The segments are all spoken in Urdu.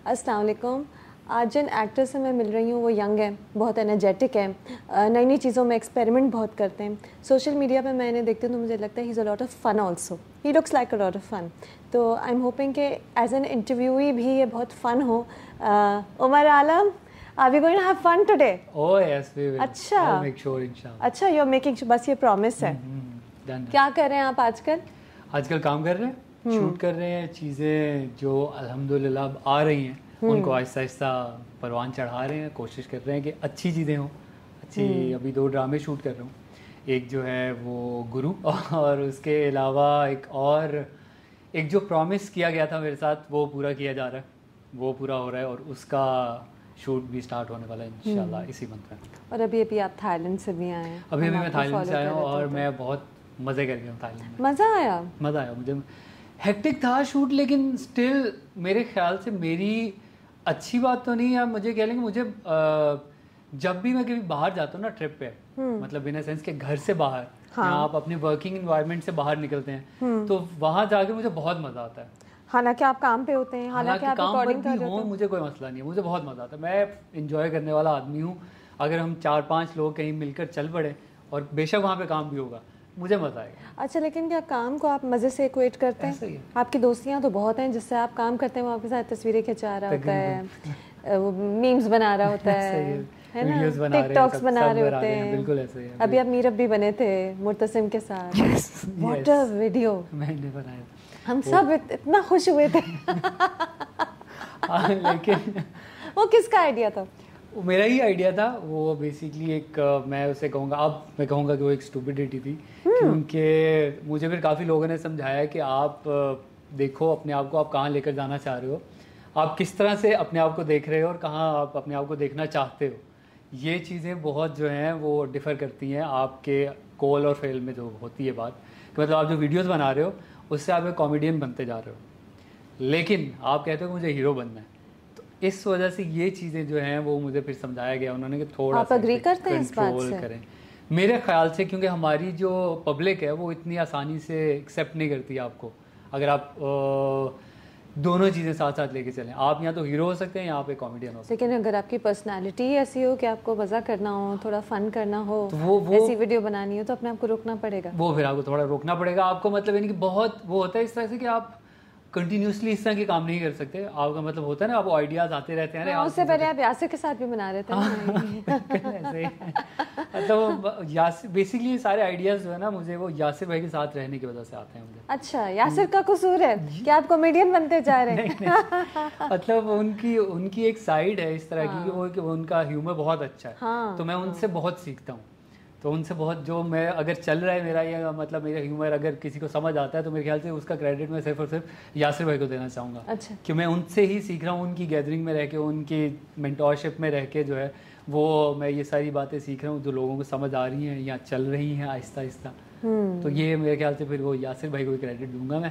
السلام علیکم. آج جن ایکٹر سے میں مل رہی ہوں وہ ینگ ہیں, بہت انرجیٹک ہیں, نئی نئی چیزوں میں ایکسپیریمنٹ بہت کرتے ہیں. سوشل میڈیا پہ میں انہیں دیکھتی ہوں تو مجھے لگتا ہے he is a lot of fun also, he looks like a lot of fun. تو آئی ایم ہوپنگ کہ ایز این انٹرویوئی بھی یہ بہت فن ہو. عمر عالم, are we going to have fun today? Oh yes, we will. اچھا, I'll make sure inshallah. اچھا, you're making sure, بس یہ پرومس ہے. کیا کر رہے ہیں آپ آج کل؟ آج کل کام کر رہے ہیں, شوٹ کر رہے ہیں, چیزیں جو الحمدللہ اب آ رہی ہیں ان کو آہستہ آہستہ پروان چڑھا رہے ہیں, کوشش کر رہے ہیں کہ اچھی چیزیں ہوں. اچھی ابھی 2 ڈرامے شوٹ کر رہا ہوں, ایک جو ہے وہ گرو, اور اس کے علاوہ ایک جو پرومس کیا گیا تھا میرے ساتھ وہ پورا کیا جا رہا ہے, وہ پورا ہو رہا ہے, اور اس کا شوٹ بھی سٹارٹ ہونے والا ہے انشاءاللہ اسی منتھ میں. اور ابھی آپ تھائی لینڈ سے بھی آئے ہیں؟ ابھی میں تھائی لینڈ سے آیا ہوں اور میں بہت مزے کر گیا ہوں تھائی لینڈ میں. مزہ آیا مجھے. ہیکٹک تھا شوٹ, لیکن اسٹل میرے خیال سے میری اچھی بات تو نہیں ہے, مجھے کہہ لیں کہ مجھے جب بھی میں کبھی باہر جاتا ہوں نا ٹرپ پہ, مطلب ان اے سینس کہ گھر سے باہر, یہاں آپ اپنے ورکنگ انوائرمنٹ سے باہر نکلتے ہیں, تو وہاں جا کے مجھے بہت مزہ آتا ہے. حالانکہ آپ کام پہ ہوتے ہیں, حالانکہ آپ ریکارڈنگ کر رہے ہیں, مجھے کوئی مسئلہ نہیں ہے, مجھے بہت مزہ آتا ہے. میں انجوائے کرنے والا آدمی ہوں. اگر ہم 4-5 لوگ کہیں مل کر چل پڑے, اور بے شک وہاں پہ کام بھی ہوگا, مجھے مزہ آئے گا. اچھا, لیکن کیا کام کو آپ مزے سے ایکویٹ کرتے ہیں؟ آپ کی دوستیاں تو بہت ہیں جس سے آپ کام کرتے ہیں, وہ آپ کے ساتھ تصویریں کھنچا رہا ہوتا ہے, وہ میمز بنا رہا ہوتا ہے نا, ٹک ٹاکس بنا رہے ہوتے ہیں. بالکل ایسے ہی. ابھی آپ میرب بھی بنے تھے مرتسم کے ساتھ, واٹ اے ویڈیو, میں نے بنایا, ہم سب اتنا خوش ہوئے تھے. لیکن وہ کس کا آئیڈیا تھا؟ وہ میرا ہی آئیڈیا تھا. وہ بیسیکلی ایک, میں اسے کہوں گا, اب میں کہوں گا کہ وہ ایک اسٹوپڈیٹی تھی, کیونکہ مجھے پھر کافی لوگوں نے سمجھایا کہ آپ دیکھو اپنے آپ کو, آپ کہاں لے کر جانا چاہ رہے ہو, آپ کس طرح سے اپنے آپ کو دیکھ رہے ہو, اور کہاں آپ اپنے آپ کو دیکھنا چاہتے ہو. یہ چیزیں بہت جو ہیں وہ ڈفر کرتی ہیں آپ کے کول اور فیل میں جو ہوتی ہے بات, کہ مطلب آپ جو ویڈیوز بنا رہے ہو اس سے آپ ایک کامیڈین بنتے جا رہے ہو, لیکن آپ کہتے ہو کہ مجھے ہیرو بننا ہے. اس وجہ سے یہ چیزیں جو ہیں وہ مجھے پھر سمجھایا گیا انہوں نے کہ تھوڑا سا کنٹرول کریں میرے خیال سے, کیونکہ ہماری جو پبلک ہے وہ اتنی آسانی سے ایکسیپٹ نہیں کرتی آپ کو, اگر آپ دونوں چیزیں ساتھ ساتھ لے کے چلیں. آپ یہاں تو ہیرو ہو سکتے ہیں, یہاں پہ کامیڈین ہو سکتے ہیں. لیکن اگر آپ کی پرسنالٹی ایسی ہو کہ آپ کو مزہ کرنا ہو, تھوڑا فن کرنا ہو, ایسی ویڈیو بنانی ہو, تو اپنے آپ کو روکنا پڑے گا. وہ پھر آپ کو تھوڑا روکنا پڑے گا. آپ کو مطلب یعنی کہ بہت وہ ہوتا ہے اس طرح سے کہ آپ کنٹینیوسلی اس طرح کے کام نہیں کر سکتے. آپ کا مطلب ہوتا ہے نا, آپ آئیڈیاز آتے رہتے ہیں. اس سے پہلے آپ یاسر کے ساتھ بھی بنا رہے تھے. مطلب یاسر بیسکلی سارے آئیڈیاز جو ہے نا مجھے وہ یاسر بھائی کے ساتھ رہنے کی وجہ سے آتے ہیں مجھے. اچھا, یاسر کا قصور ہے کہ آپ کامیڈین بنتے جا رہے ہیں. مطلب ان کی ایک سائڈ ہے اس طرح کی کہ وہ ان کا ہیومر بہت اچھا ہے, تو میں ان سے بہت سیکھتا ہوں. تو ان سے بہت, جو میں اگر چل رہا ہے میرا یہ مطلب میرا ہیومر اگر کسی کو سمجھ آتا ہے تو میرے خیال سے اس کا کریڈٹ میں صرف اور صرف یاسر بھائی کو دینا چاہوں گا. اچھا, کہ میں ان سے ہی سیکھ رہا ہوں, ان کی گیدرنگ میں رہ کے, ان کی مینٹورشپ میں رہ کے جو ہے وہ میں یہ ساری باتیں سیکھ رہا ہوں جو لوگوں کو سمجھ آ رہی ہیں یا چل رہی ہیں آہستہ آہستہ. تو یہ میرے خیال سے پھر وہ یاسر بھائی کو بھی کریڈٹ دوں گا میں,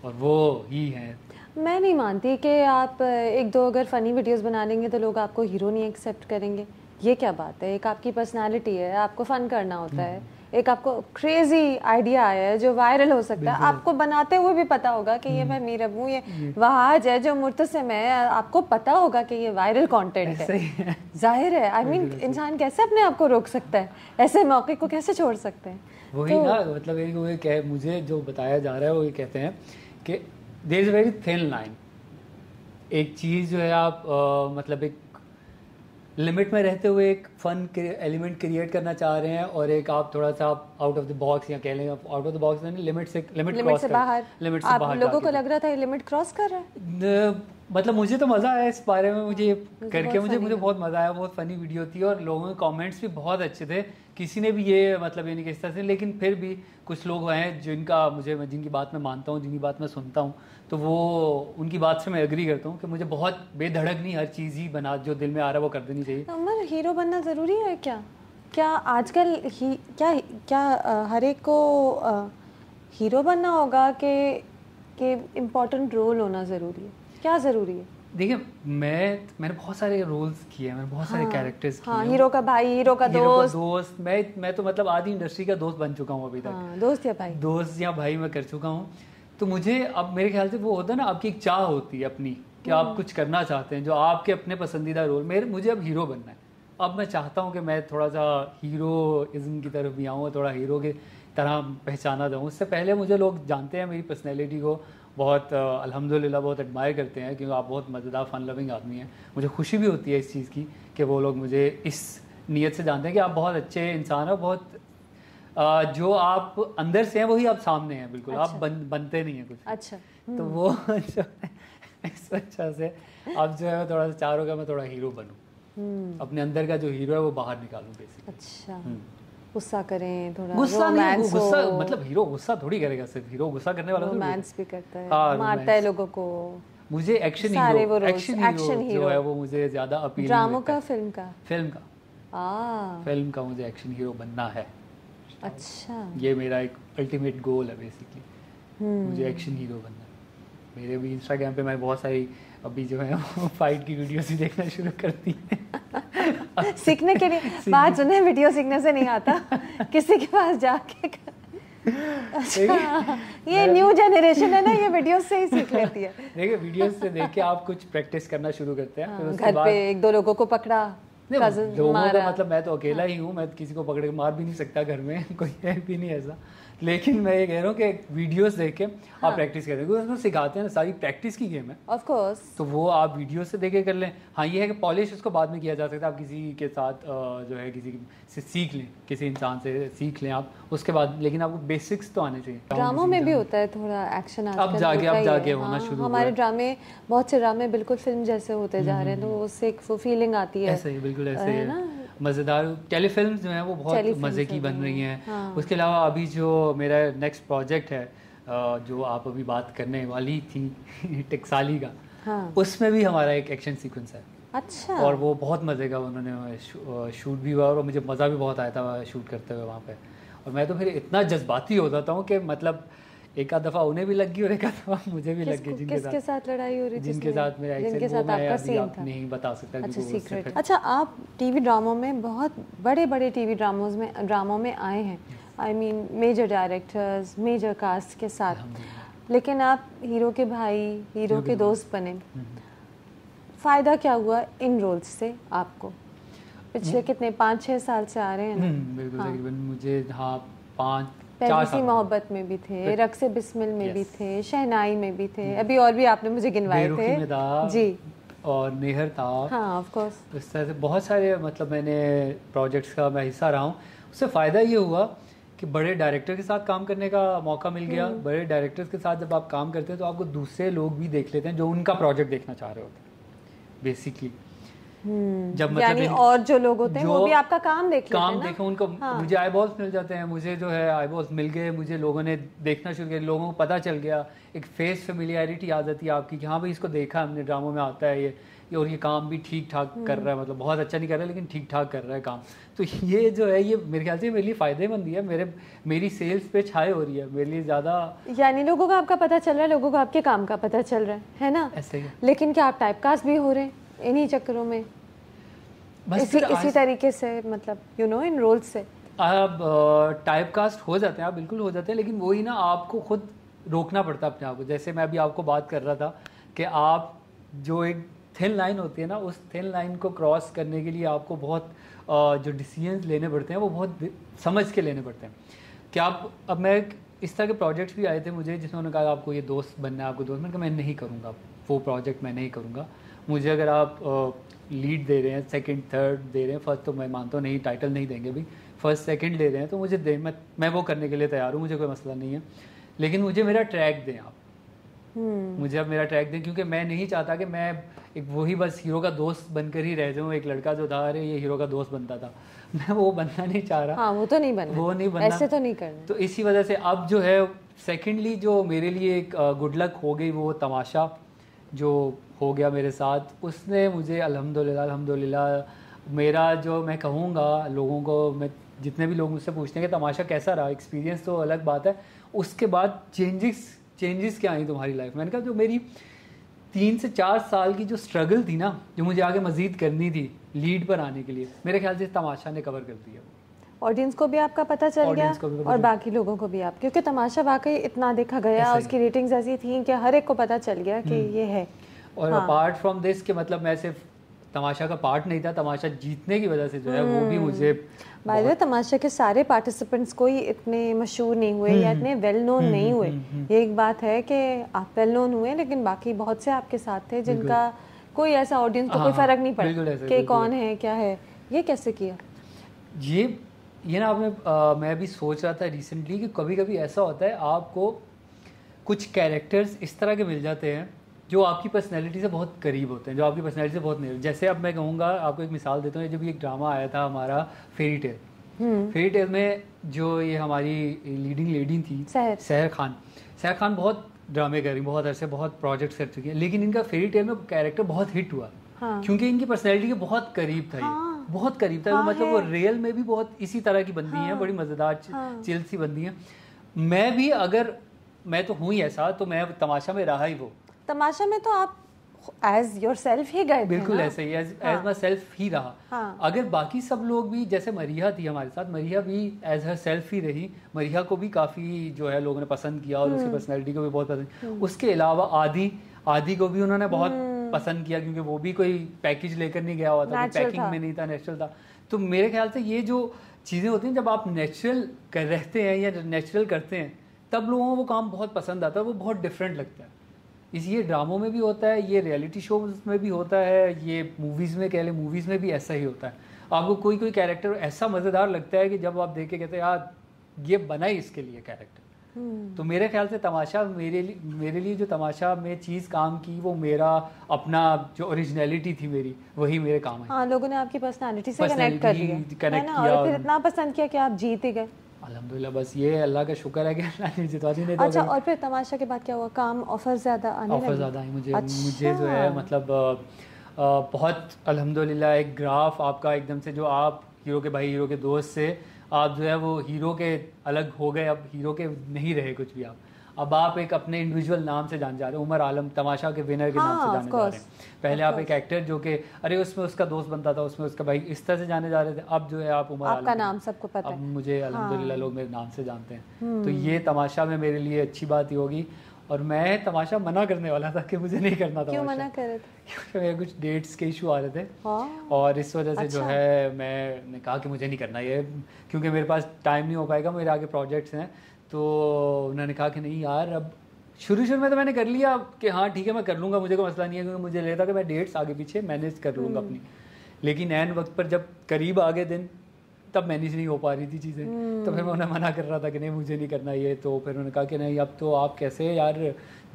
اور وہ ہی ہیں. میں نہیں مانتی کہ آپ 1-2 اگر فنی ویڈیوز بنا لیں گے تو لوگ آپ کو ہیرو نہیں ایکسیپٹ کریں گے. یہ کیا بات ہے؟ ایک آپ کی پرسنالٹی ہے, آپ کو فن کرنا ہوتا ہے, ایک آپ کو کریزی آئیڈیا آیا ہے جو وائرل ہو سکتا ہے. آپ کو بناتے ہوئے بھی پتا ہوگا کہ یہ میں میرب ہوں, یہ وہاج ہے جو مرتسم ہے, آپ کو پتا ہوگا کہ یہ وائرل کانٹینٹ ہے. ظاہر ہے, آئی مین انسان کیسے اپنے آپ کو روک سکتا ہے, ایسے موقع کو کیسے چھوڑ سکتے ہیں؟ وہی نا, مطلب مجھے جو بتایا جا رہا ہے وہ یہ کہتے ہیں کہ دیر از اے ویری تھن لائن. ایک چیز جو ہے آپ مطلب ایک لمٹ میں رہتے ہوئے ایک فن ایلیمنٹ کریٹ کرنا چاہ رہے ہیں, اور ایک آپ تھوڑا سا آؤٹ آف دا باکس, یا کہہ لیں out of the box limit سے باہر. لوگوں کو لگ رہا تھا یہ لمٹ کراس کر رہا ہے. مطلب مجھے تو مزہ آیا اس بارے میں, مجھے کر کے مجھے بہت مزہ آیا. بہت فنی ویڈیو تھی, اور لوگوں کے کامنٹس بھی بہت اچھے تھے. کسی نے بھی یہ مطلب یہ نہیں کہ اس طرح سے, لیکن پھر بھی کچھ لوگ ہیں جن کی بات میں مانتا ہوں, جن کی بات میں سنتا ہوں, تو وہ ان کی بات سے میں ایگری کرتا ہوں کہ مجھے بہت بے دھڑک نہیں ہر چیز ہی بنا جو دل میں آ رہا ہے وہ کر دینی چاہیے. عمر, ہیرو بننا ضروری ہے کیا آج کل کیا ہر ایک کو ہیرو بننا ہوگا کہ امپورٹنٹ رول ہونا ضروری ہے؟ کیا ضروری ہے؟ دیکھیں, میں نے بہت سارے رولز کیے ہیں, میں نے بہت سارے کیریکٹرز کیے ہیں. ہیرو کا بھائی, ہیرو کا دوست. میں تو مطلب آدھی انڈسٹری کا دوست بن چکا ہوں ابھی تک. دوست یا بھائی میں کر چکا ہوں. تو مجھے اب میرے خیال سے وہ ہوتا ہے نا, آپ کی ایک چاہ ہوتی ہے اپنی کہ آپ کچھ کرنا چاہتے ہیں جو آپ کے اپنے پسندیدہ رول. مجھے اب ہیرو بننا ہے. اب میں چاہتا ہوں کہ میں تھوڑا سا ہیروازم کی طرف بھی آؤں, تھوڑا ہیرو کی طرح پہچانا جاؤں. اس سے پہلے مجھے لوگ جانتے ہیں میری پرسنالٹی کو بہت الحمدللہ بہت ایڈمائر کرتے ہیں کیونکہ آپ بہت مزیدار فن لونگ آدمی ہیں. مجھے خوشی بھی ہوتی ہے اس چیز کی کہ وہ لوگ مجھے اس نیت سے جانتے ہیں کہ آپ بہت اچھے انسان ہیں, بہت جو آپ اندر سے ہیں وہی آپ سامنے ہیں, بالکل آپ بنتے نہیں ہیں کچھ. اچھا, تو وہ اس وجہ سے اب جو ہے تھوڑا سا چاہ رہا ہوگا میں تھوڑا ہیرو بنوں, اپنے اندر کا جو ہیرو ہے وہ باہر نکالوں بیسکلی. اچھا, غصہ کریں تھوڑا, غصہ نہیں, غصہ مطلب ہیرو غصہ تھوڑی کرے گا, صرف ہیرو غصہ کرنے والا رومانس بھی کرتا ہے, مارتا ہے لوگوں کو. مجھے ایکشن ہیرو جو ہے وہ مجھے زیادہ اپیل. ڈراموں کا, فلم کا مجھے ایکشن ہیرو بننا ہے. اچھا, یہ میرا ایک الٹیمیٹ گول ہے بیسکلی, مجھے ایکشن ہیرو بننا ہے. میرے بھی انسٹاگرام پہ میں بہت ساری ابھی جو ہے فائٹ کی ویڈیوز بھی دیکھنا شروع کرتی ہیں سیکھنے کے لیے. بات سنیں, ویڈیو سیکھنے سے نہیں آتا, کسی کے پاس جا کے. اچھا, یہ نیو جنریشن ہے نا, یہ ویڈیوز سے ہی سیکھ لیتی ہے. دیکھیں ویڈیوز سے دیکھ کے آپ کچھ پریکٹس کرنا شروع کرتے ہیں. گھر پہ ایک دو لوگوں کو پکڑا, لوگوں کا مطلب میں تو اکیلا ہی ہوں, میں کسی کو پکڑ کے مار بھی نہیں سکتا, گھر میں کوئی ہے بھی نہیں ایسا. لیکن میں یہ کہہ رہا ہوں کہ ویڈیوز دیکھ کے آپ پریکٹس کرتے ہیں, کیونکہ اس میں سکھاتے ہیں نا, ساری پریکٹس کی گیم ہے آف کورس. تو وہ آپ ویڈیو سے دیکھ کے کر لیں. ہاں یہ ہے کہ پالش اس کو بعد میں کیا جا سکتا ہے, آپ کسی کے ساتھ جو ہے کسی سے سیکھ لیں, کسی انسان سے سیکھ لیں آپ اس کے بعد, لیکن آپ کو بیسکس تو آنے چاہیے. ڈراموں میں بھی ہوتا ہے تھوڑا ایکشن, اب جا کے ہونا شروع. ہمارے ڈرامے, بہت سے ڈرامے بالکل فلم جیسے ہوتے جا رہے ہیں, تو اس سے ایک فیلنگ آتی ہے. ایسے ہی بالکل ایسے ہے نا, مزیدار ٹیلی فلمز جو ہیں وہ بہت مزے کی بن رہی ہیں. اس کے علاوہ ابھی جو میرا نیکسٹ پروجیکٹ ہے جو آپ ابھی بات کرنے والی تھی ٹکسالی کا, اس میں بھی ہمارا ایک ایکشن سیکوینس ہے. اچھا, اور وہ بہت مزے کا انہوں نے شوٹ بھی ہوا, اور مجھے مزہ بھی بہت آیا تھا شوٹ کرتے ہوئے وہاں پہ. اور میں تو پھر اتنا جذباتی ہو جاتا ہوں کہ مطلب ایک آدھ دفعہ انہیں بھی لگ گئی اور ایک آدھ دفعہ مجھے بھی لگ گئی. کس کے ساتھ لڑائی ہو رہی تھی؟ جن کے ساتھ میرا ایکسن, وہ میں ابھی آپ نہیں بتا سکتا. اچھا, آپ ٹی وی ڈراموں میں, بہت بڑے بڑے ٹی وی ڈراموں میں آئے ہیں, آئی مین میجر ڈائریکٹرز, میجر کاسٹ کے ساتھ, لیکن آپ ہیرو کے بھائی, ہیرو کے دوست بنے. فائدہ کیا ہوا ان رولز سے آپ کو؟ پچھلے کتنے 5-6 سال سے آ رہے ہیں نا. بالکل تقریباً مجھے 5-4 پہلی محبت میں بھی تھے, رقص بسمل میں بھی تھے, شہنائی میں بھی تھے, ابھی اور بھی آپ نے مجھے گنوائے تھے. جی, اور نیہر تھا. ہاں آف کورس. اس طرح سے بہت سارے مطلب میں نے پروجیکٹس کا میں حصہ رہا ہوں. اس سے فائدہ یہ ہوا کہ بڑے ڈائریکٹر کے ساتھ کام کرنے کا موقع مل گیا. بڑے ڈائریکٹرز کے ساتھ جب آپ کام کرتے ہیں تو آپ کو دوسرے لوگ بھی دیکھ لیتے ہیں جو ان کا پروجیکٹ دیکھنا چاہ رہے ہوتے ہیں بیسکلی. جب یعنی اور جو لوگ ہوتے ہیں وہ بھی آپ کا کام دیکھیں, ان کو مجھے آئی بالس مل جاتے ہیں. مجھے جو ہے آئی بالس مل گئے, مجھے لوگوں نے دیکھنا شروع کیا, لوگوں کو پتہ چل گیا, ایک فیس فیملیئرٹی آ جاتی ہے آپ کی کہ ہاں بھائی اس کو دیکھا ہم نے, ڈراموں میں آتا ہے یہ, اور یہ کام بھی ٹھیک ٹھاک کر رہا ہے, مطلب بہت اچھا نہیں کر رہا ہے لیکن ٹھیک ٹھاک کر رہا ہے کام. تو یہ جو ہے یہ میرے خیال سے میرے لیے فائدے مند ہے, میری سیلس پہ چھائے ہو رہی ہے میرے لیے زیادہ. یعنی لوگوں کو آپ کا پتہ چل رہا ہے, لوگوں کو آپ کے کام کا پتہ چل رہا ہے نا, ایسے ہی. لیکن کیا آپ ٹائپ کاسٹ بھی ہو رہے ہیں انہی چکروں میں اسی طریقے سے, مطلب ان رول سے آپ ٹائپ کاسٹ ہو جاتے ہیں, آپ بالکل ہو جاتے ہیں, لیکن وہی نا آپ کو خود روکنا پڑتا ہے اپنے آپ کو. جیسے میں ابھی آپ کو بات کر رہا تھا کہ آپ جو ایک تھن لائن ہوتی ہے نا, اس تھن لائن کو کراس کرنے کے لیے آپ کو بہت جو ڈیسیژنز لینے پڑتے ہیں وہ بہت سمجھ کے لینے پڑتے ہیں. کہ آپ اب میں اس طرح کے پروجیکٹس بھی آئے تھے مجھے جس میں انہوں نے کہا آپ کو یہ دوست بننا ہے, آپ کو دوست بننا, کہ میں نہیں کروں گا وہ پروجیکٹ, میں نہیں کروں گا. مجھے اگر آپ لیڈ دے رہے ہیں, سیکنڈ تھرڈ دے رہے ہیں, فرسٹ تو میں مانتا ہوں نہیں, ٹائٹل نہیں دیں گے بھی, فرسٹ سیکنڈ دے رہے ہیں تو مجھے دیں, میں وہ کرنے کے لیے تیار ہوں, مجھے کوئی مسئلہ نہیں ہے, لیکن مجھے میرا ٹریک دیں آپ, مجھے اب میرا ٹریک دیں, کیونکہ میں نہیں چاہتا کہ میں ایک وہی بس ہیرو کا دوست بن کر ہی رہ جاؤں. ایک لڑکا جو تھا یہ ہیرو کا دوست بنتا تھا, میں وہ بننا نہیں چاہ رہا. ہاں وہ تو نہیں بننا, وہ نہیں بننا, ایسے تو نہیں کرنا. تو اسی وجہ سے اب جو ہے سیکنڈلی جو میرے لیے ایک گڈ لک ہو گئی وہ تماشا جو ہو گیا میرے ساتھ, اس نے مجھے الحمدللہ میرا جو میں کہوں گا لوگوں کو, میں جتنے بھی لوگ مجھ سے پوچھتے ہیں کہ تماشا کیسا رہا, ایکسپیرینس تو الگ بات ہے, اس کے بعد چینجز کیا آئیں تمہاری لائف میں. نے کہا جو میری 3 سے 4 سال کی جو اسٹرگل تھی نا, جو مجھے آگے مزید کرنی تھی لیڈ پر آنے کے لیے, میرے خیال سے تماشا نے کور کر دیا. آڈینس کو بھی آپ کا پتہ چل گیا اور باقی لوگوں کو بھی آپ, کیونکہ تماشا واقعی اتنا دیکھا گیا, اس کی ریٹنگز ایسی تھیں کہ ہر ایک کو پتہ چل گیا کہ یہ ہے. اور اپارٹ فرام دس کہ مطلب میں صرف تماشا کا پارٹ نہیں تھا, تماشا جیتنے کی وجہ سے جو ہے وہ بھی مجھے بائی دا وے تماشا کے سارے پارٹیسپینٹس کوئی اتنے مشہور نہیں ہوئے یا اتنے ویل نون نہیں ہوئے. یہ ایک بات ہے کہ آپ ویل نون ہوئے لیکن باقی بہت سے آپ کے ساتھ تھے جن کا کوئی ایسا آڈینس کو کوئی فرق نہیں پڑا کہ کون ہے کیا ہے. یہ کیسے کیا؟ یہ نا میں بھی سوچ رہا تھا ریسنٹلی کہ کبھی کبھی ایسا ہوتا ہے آپ کو کچھ کیریکٹرز اس طرح کے مل جاتے ہیں جو آپ کی پرسنالٹی سے بہت قریب ہوتے ہیں, جو آپ کی پرسنالٹی سے بہت نہیں. جیسے اب میں کہوں گا آپ کو ایک مثال دیتا ہوں, جب ایک ڈرامہ آیا تھا ہمارا فیری ٹیل, فیری ٹیل میں جو یہ ہماری لیڈنگ لیڈی تھی سحر خان بہت ڈرامے کر رہی, بہت عرصے بہت پروجیکٹس کر چکی ہیں, لیکن ان کا فیری ٹیل میں کیریکٹر بہت ہٹ ہوا کیونکہ ان کی پرسنالٹی کے بہت قریب تھا, یہ بہت قریب تھا. مطلب وہ ریئل میں بھی بہت اسی طرح کی بندی ہیں, بڑی مزیدار چل سی بندی ہیں. میں بھی اگر میں تو ہوں ہی ایسا تو میں تماشا میں رہا ہی وہ. تماشا میں تو آپ ایز یور سیلف ہی گئے, بالکل ایسے ہی ایز مائی سیلف ہی رہا. اگر باقی سب لوگ بھی, جیسے مریحا تھی ہمارے ساتھ, مریحا بھی ایز ہر سیلف ہی رہی. مریحا کو بھی کافی جو ہے لوگوں نے پسند کیا اور اس کی پرسنالٹی کو بھی بہت پسند. اس کے علاوہ آدی کو بھی انہوں نے بہت پسند کیا کیونکہ وہ بھی کوئی پیکج لے کر نہیں گیا ہوا تھا, پیکنگ میں نہیں تھا, نیچرل تھا. تو میرے خیال سے یہ جو چیزیں ہوتی ہیں جب آپ نیچرل رہتے ہیں یا نیچرل کرتے ہیں تب لوگوں کو وہ کام بہت پسند آتا ہے, وہ بہت ڈفرینٹ لگتا ہے. یہ ڈراموں میں بھی ہوتا ہے, یہ ریئلٹی شوز میں بھی ہوتا ہے, یہ موویز میں کہہ لیں, موویز میں بھی ایسا ہی ہوتا ہے. آپ کو کوئی کیریکٹر ایسا مزیدار لگتا ہے کہ جب آپ دیکھ کے کہتے ہیں یار یہ بنا ہی اس کے لیے کیریکٹر. تو میرے خیال سے تماشا میرے لیے جو تماشا میں چیز کام کی وہ میرا اپنا جو اوریجنلٹی تھی میری وہی میرے کام ہے. ہاں, لوگوں نے آپ کی پرسنالٹی سے کنیکٹ کر لیا اور پھر اتنا پسند کیا کہ آپ جیت ہی گئے. الحمدللہ, بس یہ اللہ کا شکر ہے کہ اللہ نے جتوا دی. اچھا, اور پھر تماشا کے بعد کیا ہوا؟ کام آفر زیادہ آئی مجھے جو ہے مطلب بہت الحمدللہ. ایک گراف آپ کا ایک دم سے, جو آپ ہیرو کے بھائی, ہیرو کے دوست سے آپ جو ہے وہ ہیرو کے الگ ہو گئے, اب ہیرو کے نہیں رہے کچھ بھی. اب آپ ایک اپنے انڈیویجول نام سے جان جا رہے ہیں, عمر عالم تماشا کے ونر کے نام سے جانے جا رہے ہیں. پہلے آپ ایک ایکٹر جو کہ ارے اس میں اس کا دوست بنتا تھا, اس میں اس کا بھائی, اس طرح سے جانے جا رہے تھے. اب جو ہے آپ عمر عالم کا نام سب کو پتہ ہے, اب مجھے الحمدللہ لوگ میرے نام سے جانتے ہیں. تو یہ تماشا میں میرے لیے اچھی بات ہی ہوگی. اور میں تماشا منع کرنے والا تھا کہ مجھے نہیں کرنا تھا. کیوں منع کر رہے تھے؟ کیونکہ میرے کچھ ڈیٹس کے ایشو آ رہے تھے اور اس وجہ سے جو ہے میں نے کہا کہ مجھے نہیں کرنا یہ, کیونکہ میرے پاس ٹائم نہیں ہو پائے گا, میرے آگے پروجیکٹس ہیں. تو انہوں نے کہا کہ نہیں یار, اب شروع میں تو میں نے کر لیا کہ ہاں ٹھیک ہے میں کر لوں گا, مجھے کوئی مسئلہ نہیں ہے, کیونکہ مجھے لگتا کہ میں ڈیٹس آگے پیچھے مینیج کر لوں گا اپنی. لیکن عین وقت پر جب قریب آگے دن تب مینیج نہیں ہو پا رہی تھی چیزیں, تو پھر میں انہیں منع کر رہا تھا کہ نہیں مجھے نہیں کرنا یہ. تو پھر انہوں نے کہا کہ نہیں اب تو آپ کیسے یار,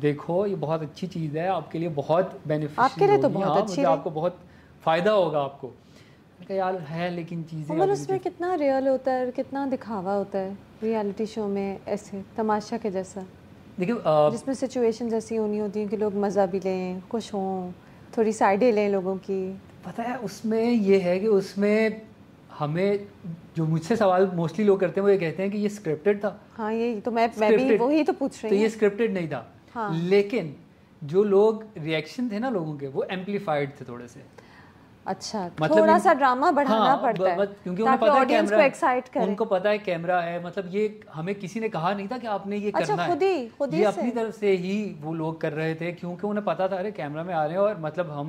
دیکھو یہ بہت اچھی چیز ہے آپ کے لیے, بہت بینیفیشیل ہوگی, آپ کو بہت فائدہ ہوگا آپ کو. یار ہے لیکن چیزیں اس میں کتنا ریئل ہوتا ہے, کتنا دکھاوا ہوتا ہے ریئلٹی شو میں, ایسے تماشا کے جیسا دیکھیں جس میں سچویشنز ایسی ہونی ہوتی ہیں کہ لوگ مزہ بھی لیں, خوش ہوں, تھوڑی سائڈیں لیں لوگوں کی. پتہ ہے اس میں یہ ہے کہ اس میں ہمیں جو مجھ سے سوال موسٹلی لوگ کرتے ہیں وہ یہ کہتے ہیں کہ یہ اسکرپٹڈ تھا. ہاں یہ تو میں بھی وہی تو پوچھ رہی ہوں. تو یہ اسکرپٹڈ نہیں تھا, لیکن جو لوگ ریئیکشن تھے نا لوگوں کے وہ ایمپلیفائڈ تھے تھوڑے سے. اچھا, تھوڑا سا ڈرامہ بڑھانا پڑتا ہے کیونکہ انہیں پتہ ہے کیمرہ, ان کو پتہ ہے کیمرہ ہے. مطلب یہ ہمیں کسی نے کہا نہیں تھا کہ آپ نے یہ کرنا ہے, یہ اپنی طرف سے ہی وہ لوگ کر رہے تھے, کیونکہ انہیں پتا تھا ارے کیمرہ میں آ رہے ہیں. اور مطلب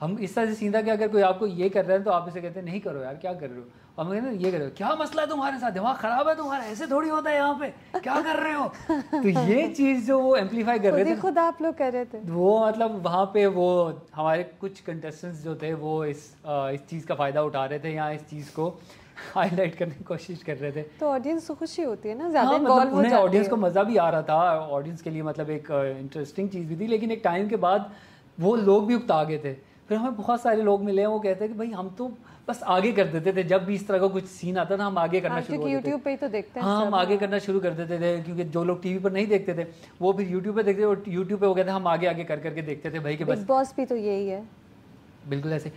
ہم اس طرح سے سیدھا کہ اگر کوئی آپ کو یہ کر رہا ہے تو آپ اسے کہتے ہیں نہیں کرو یار, کیا کر رہے ہو, اور ہم کہتے ہیں یہ کرو, کیا مسئلہ ہے تمہارے ساتھ, دماغ خراب ہے تمہارا, ایسے تھوڑی ہوتا ہے یہاں پہ, کیا کر رہے ہو. تو یہ چیز جو وہ ایمپلیفائی کر رہے تھے, خود آپ لوگ کر رہے تھے, وہ مطلب وہاں پہ وہ ہمارے کچھ کنٹیسٹنٹس جو تھے وہ اس چیز کا فائدہ اٹھا رہے تھے یا اس چیز کو ہائی لائٹ کرنے کی کوشش کر رہے تھے. تو آڈینس کو خوشی ہوتی ہے نا, زیادہ مطلب انہیں آڈینس کو مزہ بھی آ رہا تھا, آڈینس کے لیے مطلب ایک انٹرسٹنگ چیز بھی تھی. لیکن ایک ٹائم کے بعد وہ لوگ بھی اکتا گئے تھے. پھر ہمیں بہت سارے لوگ ملے ہیں وہ کہتے ہیں کہ بھائی ہم تو بس آگے کر دیتے تھے, جب بھی اس طرح کا کچھ سین آتا تھا ہم آگے کرنا شروع کر دیتے تھے. یوٹیوب پہ ہی تو دیکھتے ہیں, ہاں ہم آگے کرنا شروع کر دیتے تھے, کیونکہ جو لوگ ٹی وی پر نہیں دیکھتے تھے وہ پھر یوٹیوب پہ دیکھتے تھے, اور یوٹیوب پہ وہ کہتے ہیں ہم آگے آگے کر کے دیکھتے تھے بھائی کہ بس. بگ باس بھی تو یہی ہے, بالکل ایسے.